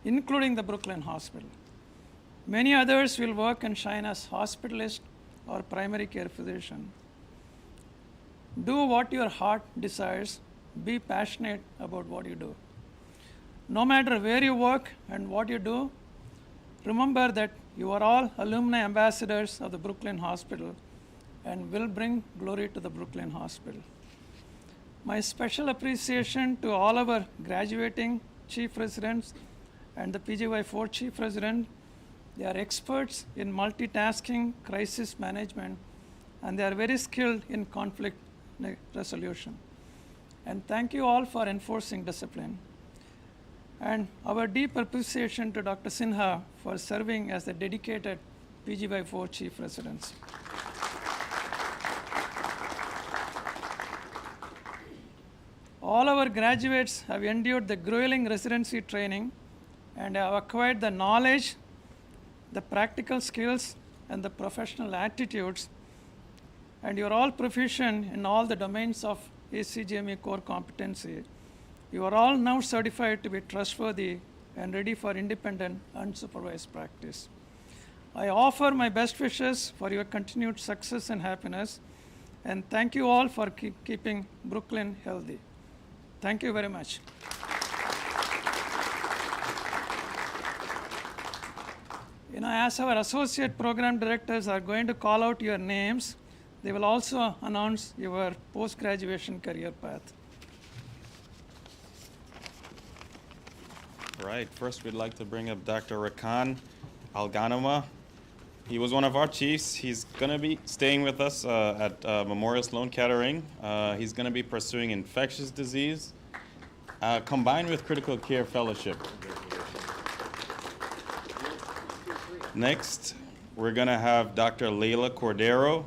including the Brooklyn Hospital. Many others will work and shine as hospitalist or primary care physician. Do what your heart desires. Be passionate about what you do. No matter where you work and what you do, remember that you are all alumni ambassadors of the Brooklyn Hospital and will bring glory to the Brooklyn Hospital. My special appreciation to all our graduating chief residents and the PGY4 chief resident. They are experts in multitasking, crisis management, and they are very skilled in conflict resolution. And thank you all for enforcing discipline. And our deep appreciation to Dr. Sinha for serving as the dedicated PGY4 chief residents. All our graduates have endured the grueling residency training and have acquired the knowledge, the practical skills, and the professional attitudes. And you're all proficient in all the domains of ACGME core competency. You are all now certified to be trustworthy and ready for independent, unsupervised practice. I offer my best wishes for your continued success and happiness, and thank you all for keeping Brooklyn healthy. Thank you very much. As our associate program directors are going to call out your names, they will also announce your post-graduation career path. Right, first we'd like to bring up Dr. Rakan Alganama. He was one of our chiefs. He's going to be staying with us at Memorial Sloan Kettering. He's going to be pursuing infectious disease combined with critical care fellowship. Next, we're going to have Dr. Leila Cordero.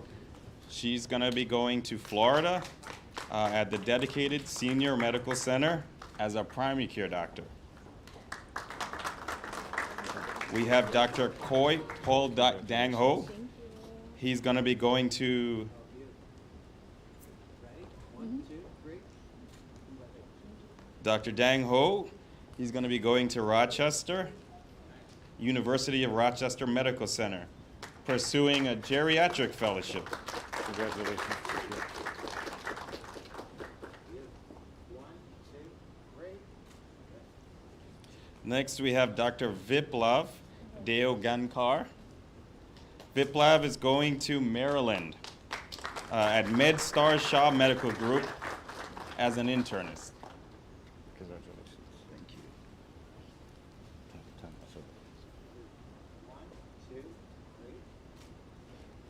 She's going to be going to Florida at the dedicated Senior Medical Center as a primary care doctor. We have Dr. Khoi Paul Dang Ho. He's going to be going to Dr. Dang Ho. He's going to be going to Rochester, University of Rochester Medical Center, pursuing a geriatric fellowship. Congratulations. Next, we have Dr. Viplav Deogankar. Viplav is going to Maryland at MedStar Shaw Medical Group as an internist. Congratulations. Thank you.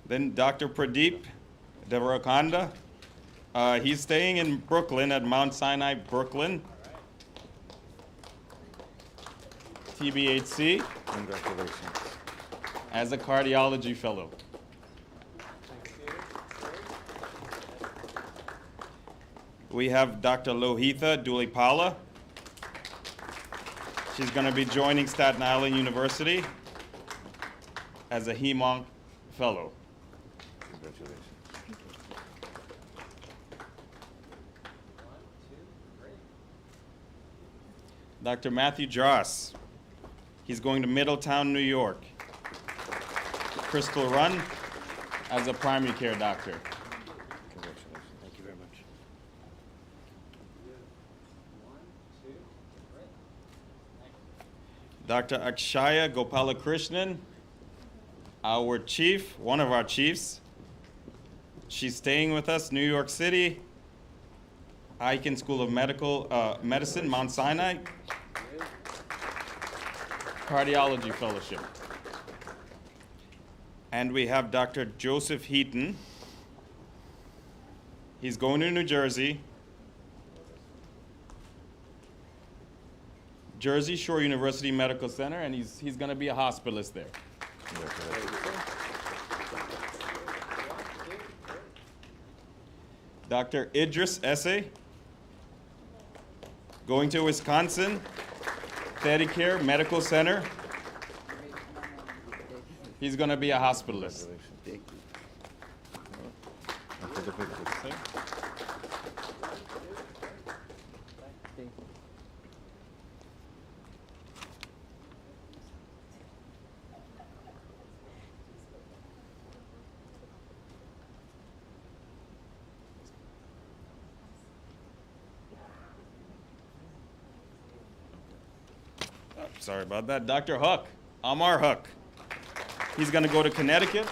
Then Dr. Pradeep Devarakanda. He's staying in Brooklyn at Mount Sinai, Brooklyn. TBHC. Congratulations. As a cardiology fellow. We have Dr. Lohitha Dulipala. She's going to be joining Staten Island University as a HEMONC fellow. Congratulations. Dr. Matthew Dross. He's going to Middletown, New York. Crystal Run as a primary care doctor. Congratulations. Thank you very much. Dr. Akshaya Gopalakrishnan, our chief, one of our chiefs. She's staying with us, New York City, Icahn School of Medicine, Mount Sinai, cardiology fellowship. And we have Dr. Joseph Heaton. He's going to New Jersey, Jersey Shore University Medical Center, and he's going to be a hospitalist there. Dr. Idris Esse, going to Wisconsin, Medicare Medical Center. He's going to be a hospitalist. Thank you. Sorry about that. Dr. Huck, Amar Huck. He's going to go to Connecticut.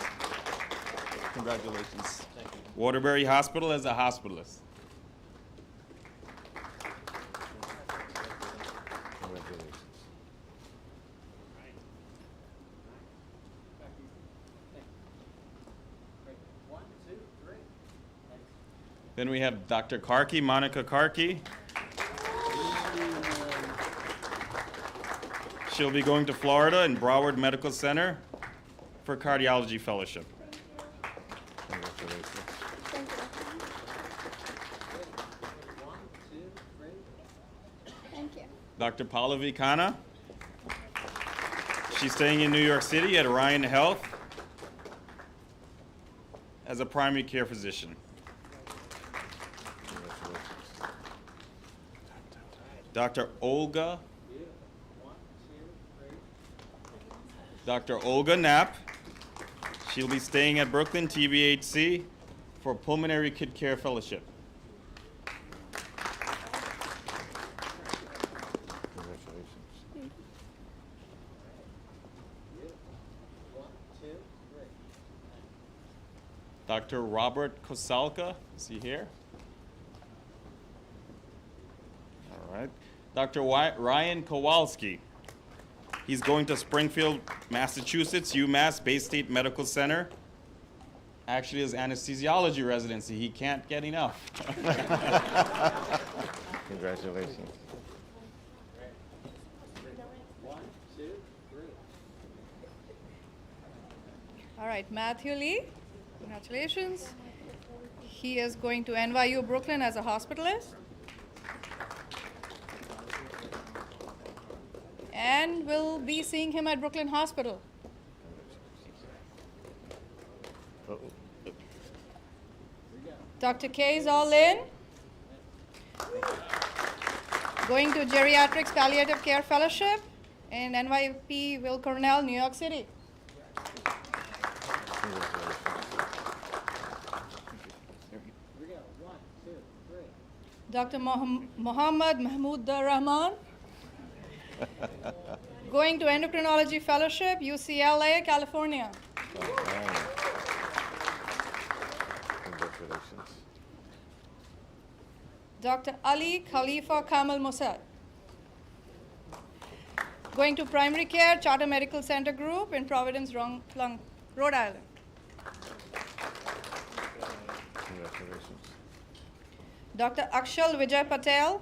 Congratulations. Thank you. Waterbury Hospital as a hospitalist. Then we have Dr. Karki, Monica Karki. She'll be going to Florida and Broward Medical Center for cardiology fellowship. Congratulations. Thank you. Dr. Pallavi Khanna. She's staying in New York City at Ryan Health as a primary care physician. Dr. Olga Knapp. She'll be staying at Brooklyn TBHC for Pulmonary Kid Care Fellowship. Dr. Robert Kosalka, is he here? All right. Dr. Ryan Kowalski. He's going to Springfield, Massachusetts, UMass Bay State Medical Center. Actually, his anesthesiology residency. He can't get enough. Congratulations. All right, Matthew Lee, congratulations. He is going to NYU Brooklyn as a hospitalist. And we'll be seeing him at Brooklyn Hospital. Dr. K is all in. Going to Geriatrics Palliative Care Fellowship in NYP Will Cornell, New York City. Dr. Mohammad Mahmoud Rahman. Going to Endocrinology Fellowship, UCLA, California. Congratulations. Dr. Ali Khalifa Kamal Mossad. Going to Primary Care Charter Medical Center Group in Providence, Rhode Island. Congratulations. Dr. Akshal Vijay Patel,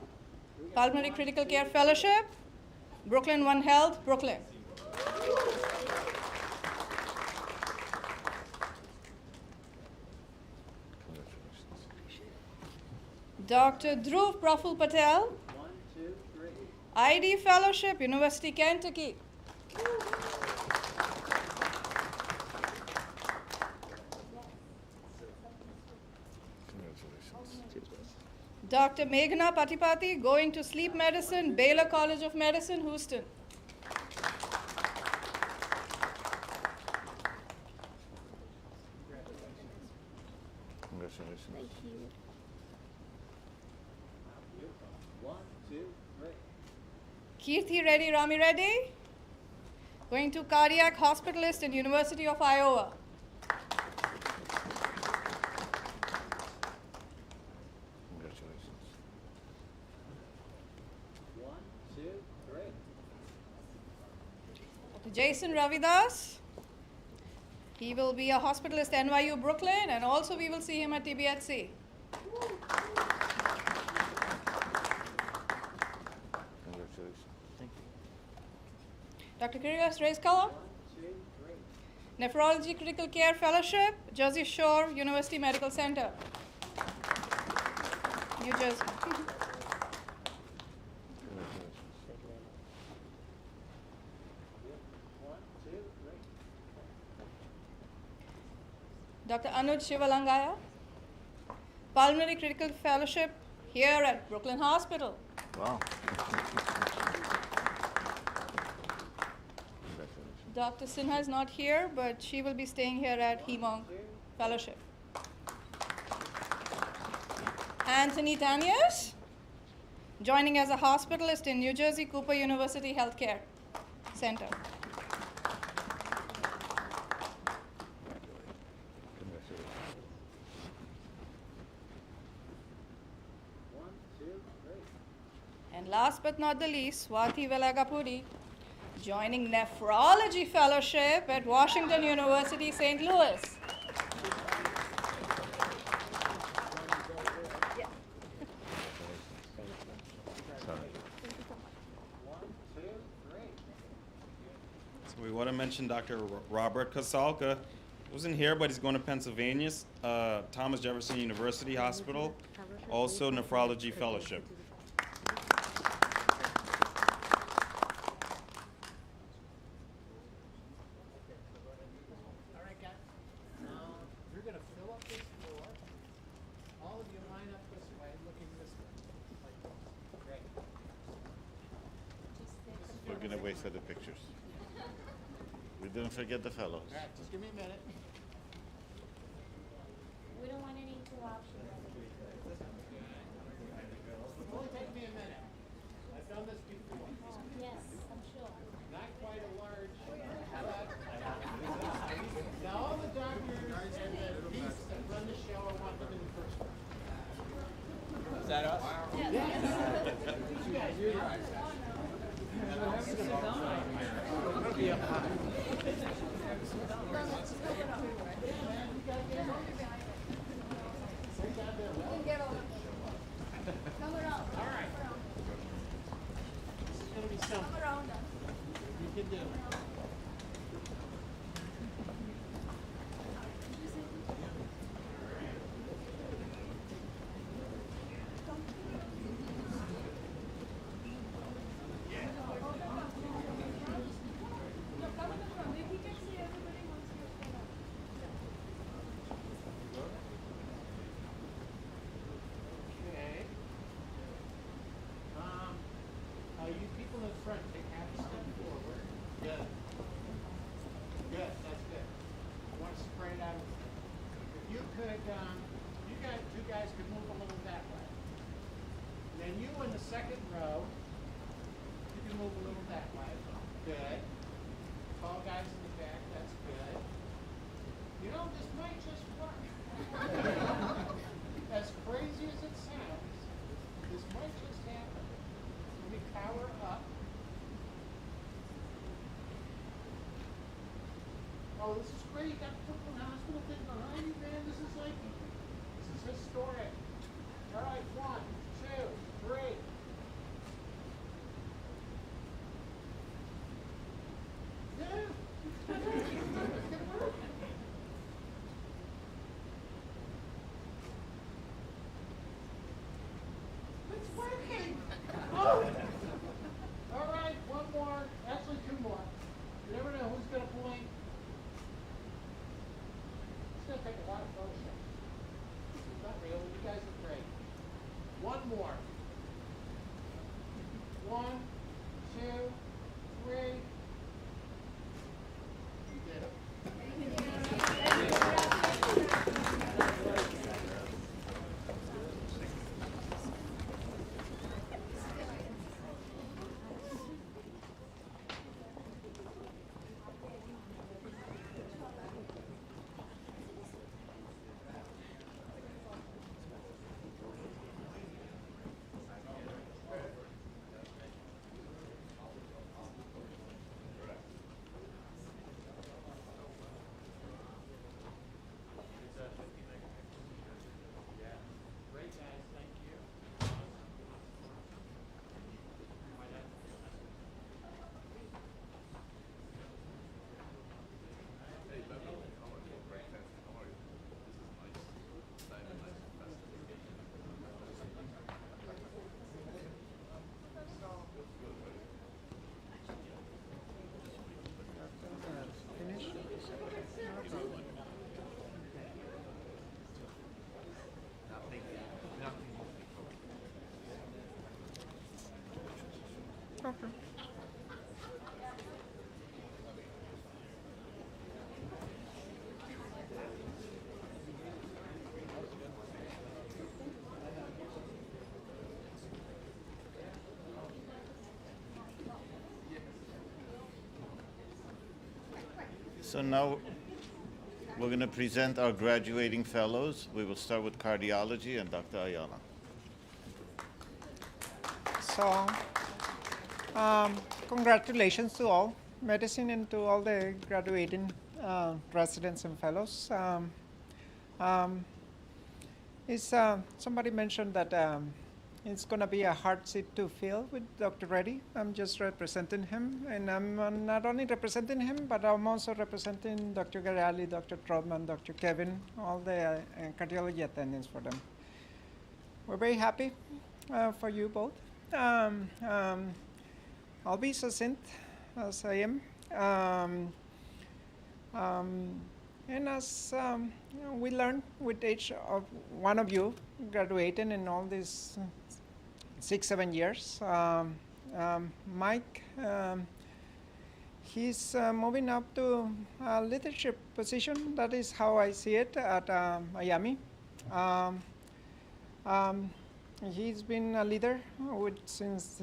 Pulmonary Critical Care Fellowship, Brooklyn One Health, Brooklyn. Dr. Dhruv Praful Patel, ID Fellowship, University, Kentucky. Dr. Meghna Patipati, going to Sleep Medicine, Baylor College of Medicine, Houston. Congratulations. Thank you. Kirti Reddy Rami Reddy, going to Cardiac Hospitalist in University of Iowa. Jason Ravidas. He will be a hospitalist at NYU Brooklyn, and also we will see him at TBHC. Congratulations. Thank you. Dr. Kirilas Reizkala. Nephrology Critical Care Fellowship, Jersey Shore University Medical Center, New Jersey. Dr. Anuj Shivalangaya, Pulmonary Critical Fellowship here at Brooklyn Hospital. Wow. Dr. Sinha is not here, but she will be staying here at Hemong Fellowship. Anthony Tanius, joining as a hospitalist in New Jersey Cooper University Healthcare Center. And last but not the least, Swati Velagapudi, joining Nephrology Fellowship at Washington University, St. Louis. We want to mention Dr. Robert Kasalka. Wasn't here, but he's going to Pennsylvania, Thomas Jefferson University Hospital, also nephrology fellowship. All right, guys. You're going to fill up this floor. All of you line up this way, looking this way. Like this. Great. We're going to wait for the pictures. We didn't forget the fellows. All right, just give me a minute. We don't want any interruptions. It'll only take me a minute. I've done this before. Yes, I'm sure. Not quite a large. Now all the doctors and the beasts that run the show, I want them in the first row. Is that us? You guys, you're right. Come around. All right. This is going to be something. Come around us. You can do it. Okay. You people in front, take half a step forward. Good. Good, that's good. I want to spread it out. If you could, you guys could move a little that way. And then you in the second row, you can move a little that way. Good. Tall guys in the back, that's good. You know, this might just work. As crazy as it sounds, this might just happen. Let me power up. Oh, this is great. That Brooklyn Hospital thing behind you, man. This is historic. All right, 1, 2, 3. Yeah. It's working. Oh. All right, one more. Actually, 2 more. You never know who's going to blink. It's going to take a lot of Photoshop. Not really. You guys are great. 1 more. 1, 2, 3. You did it. Great, guys. Thank you. So now we're going to present our graduating fellows. We will start with cardiology and Dr. Ayala. So, congratulations to all medicine and to all the graduating residents and fellows. Somebody mentioned that it's going to be a hard seat to fill with Dr. Reddy. I'm just representing him, and I'm not only representing him, but I'm also representing Dr. Garali, Dr. Trotman, Dr. Kevin, all the cardiology attendants for them. We're very happy for you both. I'll be succinct as I am. And as we learned with each of one of you graduating in all these 6-7 years, Mike, he's moving up to a leadership position. That is how I see it at Miami. He's been a leader since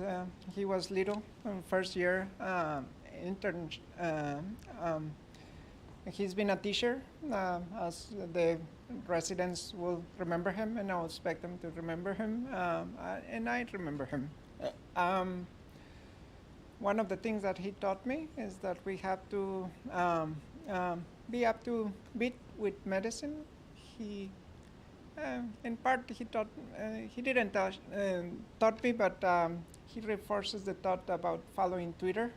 he was little, first year intern. He's been a teacher, as the residents will remember him, and I expect them to remember him, and I remember him. One of the things that he taught me is that we have to be up to beat with medicine. He, in part, he didn't taught me, but he reinforces the thought about following Twitter.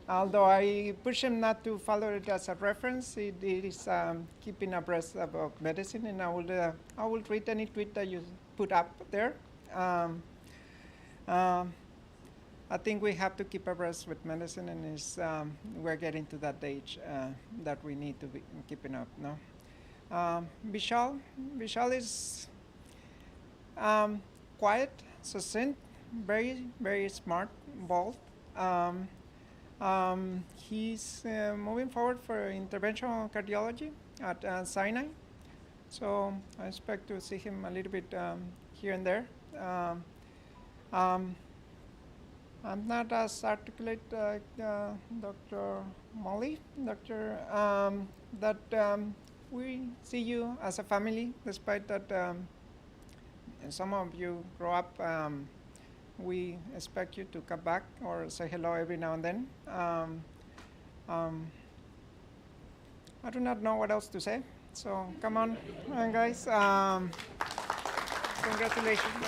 Although I push him not to follow it as a reference, it is keeping abreast about medicine, and I will read any tweet that you put up there. I think we have to keep abreast with medicine, and we're getting to that age that we need to be keeping up now. Vishal is quiet, succinct, very, very smart, bold. He's moving forward for interventional cardiology at Sinai, so I expect to see him a little bit here and there. I'm not as articulate like Dr. Molly, that we see you as a family, despite that some of you grow up. We expect you to come back or say hello every now and then. I do not know what else to say, so come on, guys. Congratulations.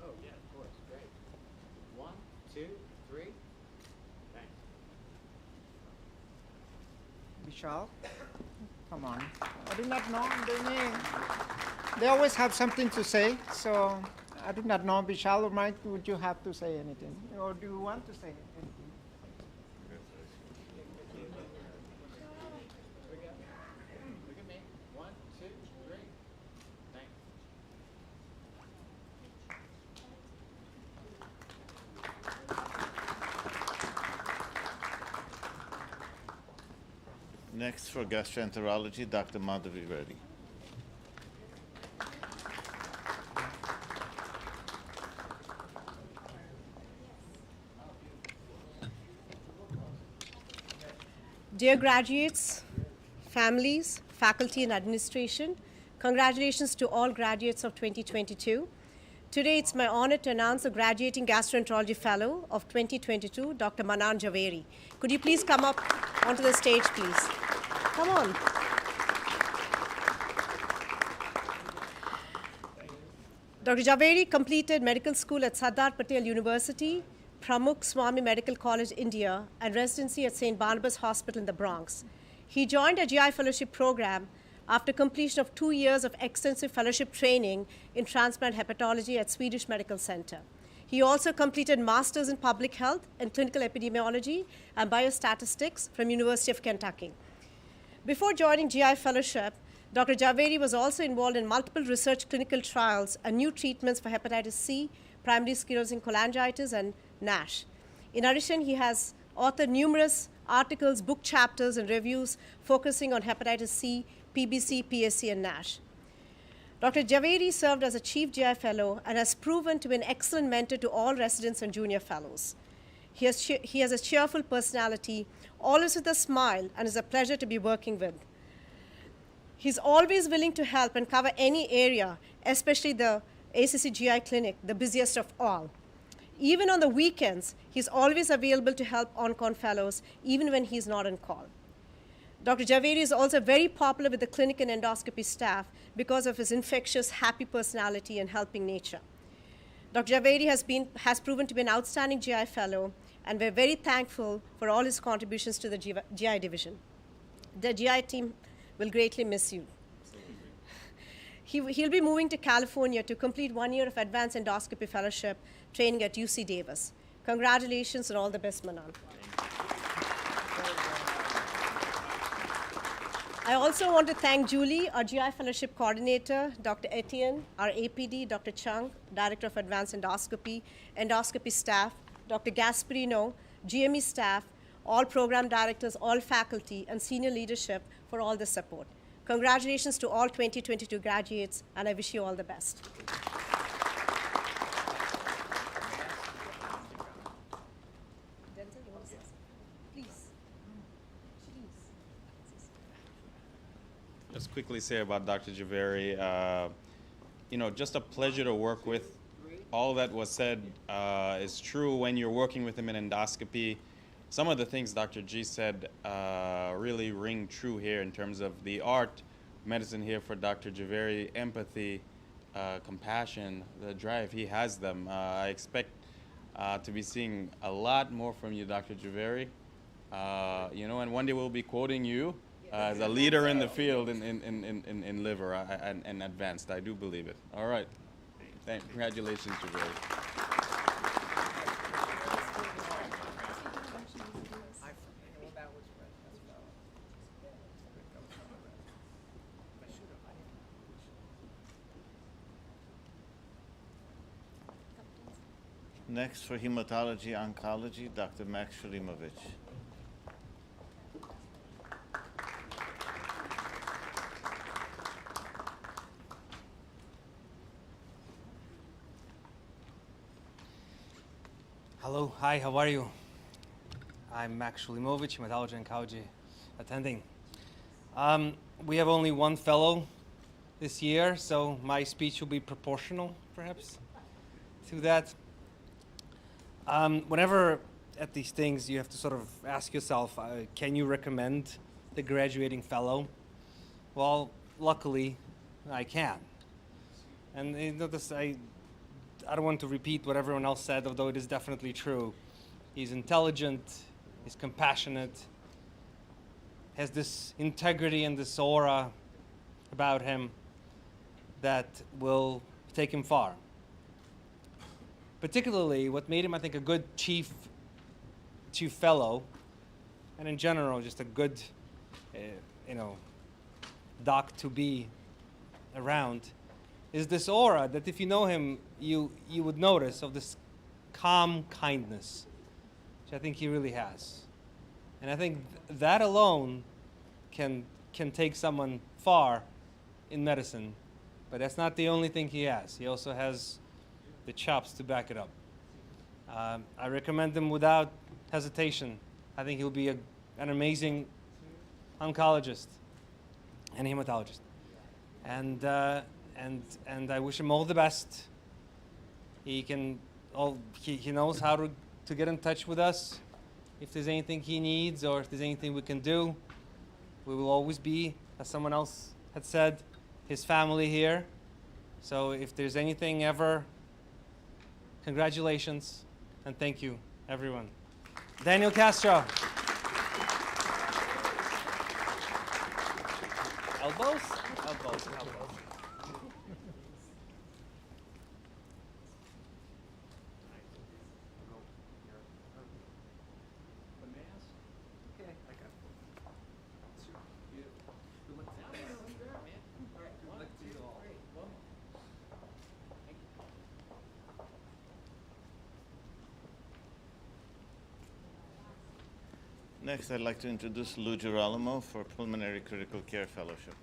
Oh, yeah, of course. Great. 1, 2, 3. Thanks. Vishal, come on. I do not know their name. They always have something to say, so I do not know. Vishal or Mike, would you have to say anything? Or do you want to say anything? Look at me. 1, 2, 3. Thanks. Next for gastroenterology, Dr. Madhavi Reddy. Dear graduates, families, faculty and administration, congratulations to all graduates of 2022. Today it's my honor to announce the graduating gastroenterology fellow of 2022, Dr. Manan Javeri. Could you please come up onto the stage, please? Come on. Dr. Javeri completed medical school at Sardar Patel University, Pramukh Swami Medical College, India, and residency at St. Barnabas Hospital in the Bronx. He joined a GI fellowship program after completion of 2 years of extensive fellowship training in transplant hepatology at Swedish Medical Center. He also completed Masters in Public Health and Clinical Epidemiology and Biostatistics from University of Kentucky. Before joining GI fellowship, Dr. Javeri was also involved in multiple research clinical trials and new treatments for hepatitis C, primary sclerosing cholangitis, and NASH. In addition, he has authored numerous articles, book chapters, and reviews focusing on hepatitis C, PBC, PSC, and NASH. Dr. Javeri served as a Chief GI Fellow and has proven to be an excellent mentor to all residents and junior fellows. He has a cheerful personality, always with a smile, and is a pleasure to be working with. He's always willing to help and cover any area, especially the ACC GI clinic, the busiest of all. Even on the weekends, he's always available to help on-call fellows, even when he's not on call. Dr. Javeri is also very popular with the clinic and endoscopy staff because of his infectious, happy personality and helping nature. Dr. Javeri has proven to be an outstanding GI fellow, and we're very thankful for all his contributions to the GI division. The GI team will greatly miss you. He'll be moving to California to complete 1 year of advanced endoscopy fellowship training at UC Davis. Congratulations and all the best, Manan. I also want to thank Julie, our GI Fellowship Coordinator, Dr. Etienne, our APD, Dr. Chung, Director of Advanced Endoscopy, endoscopy staff, Dr. Gasparino, GME staff, all program directors, all faculty, and senior leadership for all the support. Congratulations to all 2022 graduates, and I wish you all the best. Just quickly say about Dr. Javeri, just a pleasure to work with. All that was said is true when you're working with him in endoscopy. Some of the things Dr. G said really ring true here in terms of the art medicine here for Dr. Javeri, empathy, compassion, the drive, he has them. I expect to be seeing a lot more from you, Dr. Javeri. And one day we'll be quoting you as a leader in the field in liver and advanced. I do believe it. All right. Congratulations, Javeri. Next for hematology oncology, Dr. Max Shalimovich. Hello, hi, how are you? I'm Max Shalimovich, hematology oncology attending. We have only one fellow this year, so my speech will be proportional, perhaps, to that. Whenever at these things, you have to sort of ask yourself, can you recommend the graduating fellow? Well, luckily, I can. And I don't want to repeat what everyone else said, although it is definitely true. He's intelligent, he's compassionate, has this integrity and this aura about him that will take him far. Particularly, what made him, I think, a good chief fellow, and in general, just a good, doc to be around, is this aura that if you know him, you would notice, of this calm kindness, which I think he really has. And I think that alone can take someone far in medicine, but that's not the only thing he has. He also has the chops to back it up. I recommend him without hesitation. I think he'll be an amazing oncologist and hematologist. And I wish him all the best. He knows how to get in touch with us. If there's anything he needs or if there's anything we can do, we will always be, as someone else had said, his family here. So if there's anything ever, congratulations and thank you, everyone. Daniel Castro. Elbows? Elbows. Next, I'd like to introduce Lou Girolamo for Pulmonary Critical Care Fellowship.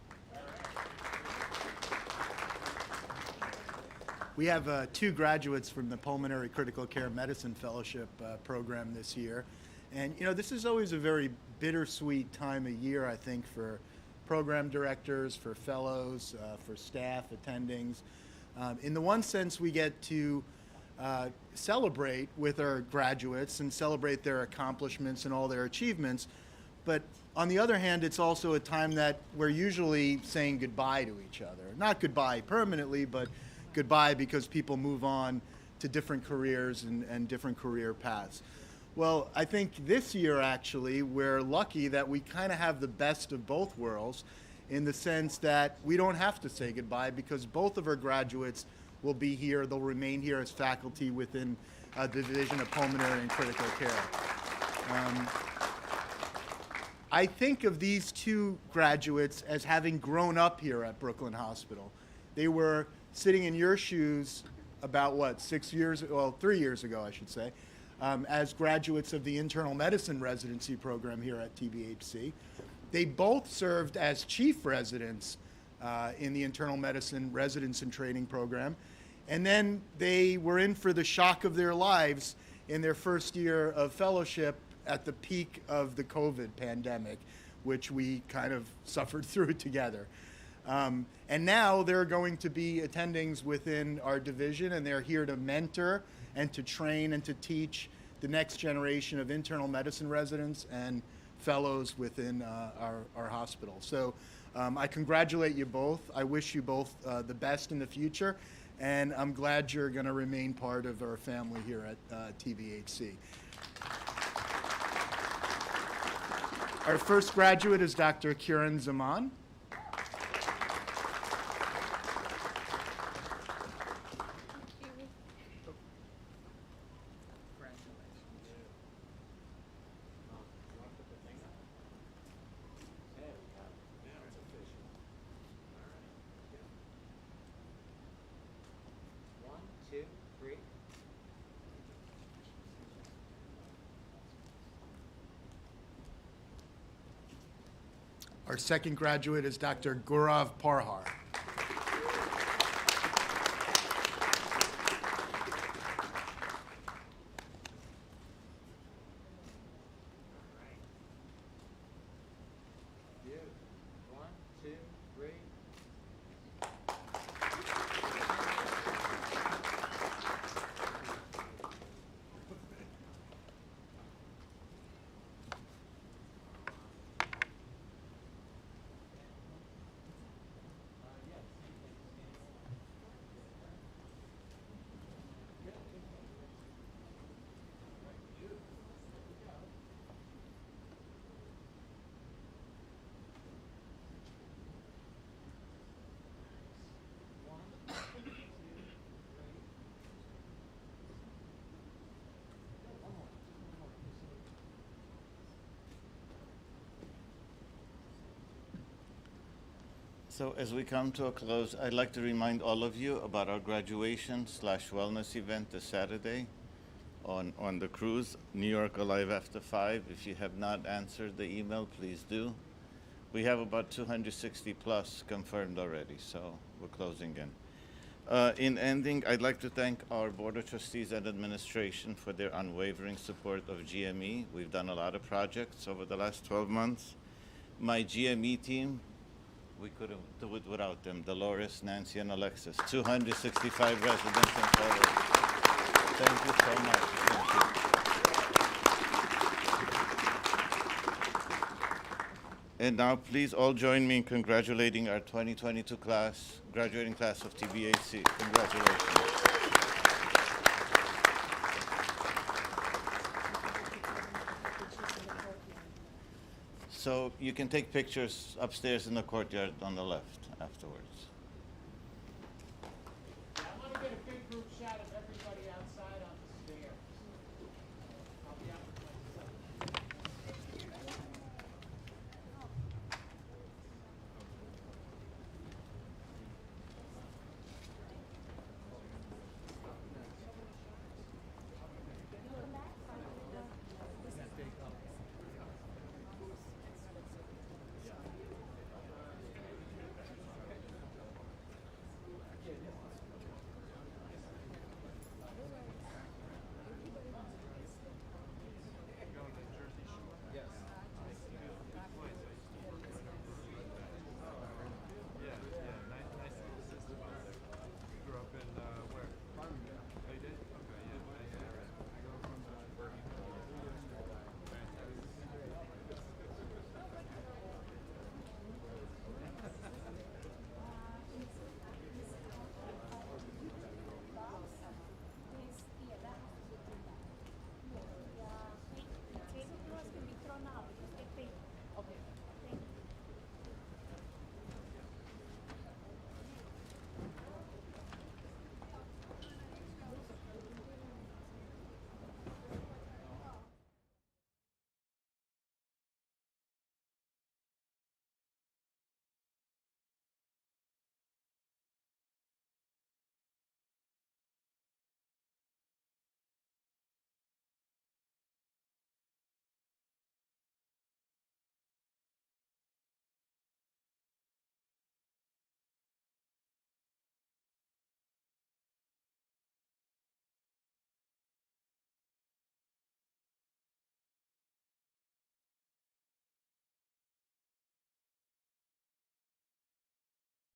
We have 2 graduates from the Pulmonary Critical Care Medicine Fellowship program this year. And, this is always a very bittersweet time of year, I think, for program directors, for fellows, for staff, attendings. In the one sense, we get to celebrate with our graduates and celebrate their accomplishments and all their achievements. But on the other hand, it's also a time that we're usually saying goodbye to each other. Not goodbye permanently, but goodbye because people move on to different careers and different career paths. Well, I think this year, actually, we're lucky that we kind of have the best of both worlds in the sense that we don't have to say goodbye because both of our graduates will be here. They'll remain here as faculty within the Division of Pulmonary and Critical Care. I think of these two graduates as having grown up here at Brooklyn Hospital. They were sitting in your shoes about, what, 3 years ago, I should say, as graduates of the internal medicine residency program here at TBHC. They both served as chief residents in the internal medicine residence and training program. And then they were in for the shock of their lives in their first year of fellowship at the peak of the COVID pandemic, which we kind of suffered through together. And now they're going to be attendings within our division, and they're here to mentor and to train and to teach the next generation of internal medicine residents and fellows within our hospital. So I congratulate you both. I wish you both the best in the future, and I'm glad you're going to remain part of our family here at TBHC. Our first graduate is Dr. Kiran Zaman. Our second graduate is Dr. Gaurav Parhar. So as we come to a close, I'd like to remind all of you about our graduation/wellness event this Saturday on the cruise, New York Alive After 5. If you have not answered the email, please do. We have about 260 plus confirmed already, so we're closing in. In ending, I'd like to thank our Board of Trustees and Administration for their unwavering support of GME. We've done a lot of projects over the last 12 months. My GME team, we couldn't do it without them. Dolores, Nancy, and Alexis. 265 residents and fellows. Thank you so much. Thank you. And now please all join me in congratulating our 2022 class, graduating class of TBHC. Congratulations. So you can take pictures upstairs in the courtyard on the left afterwards. I want to get a big group shot of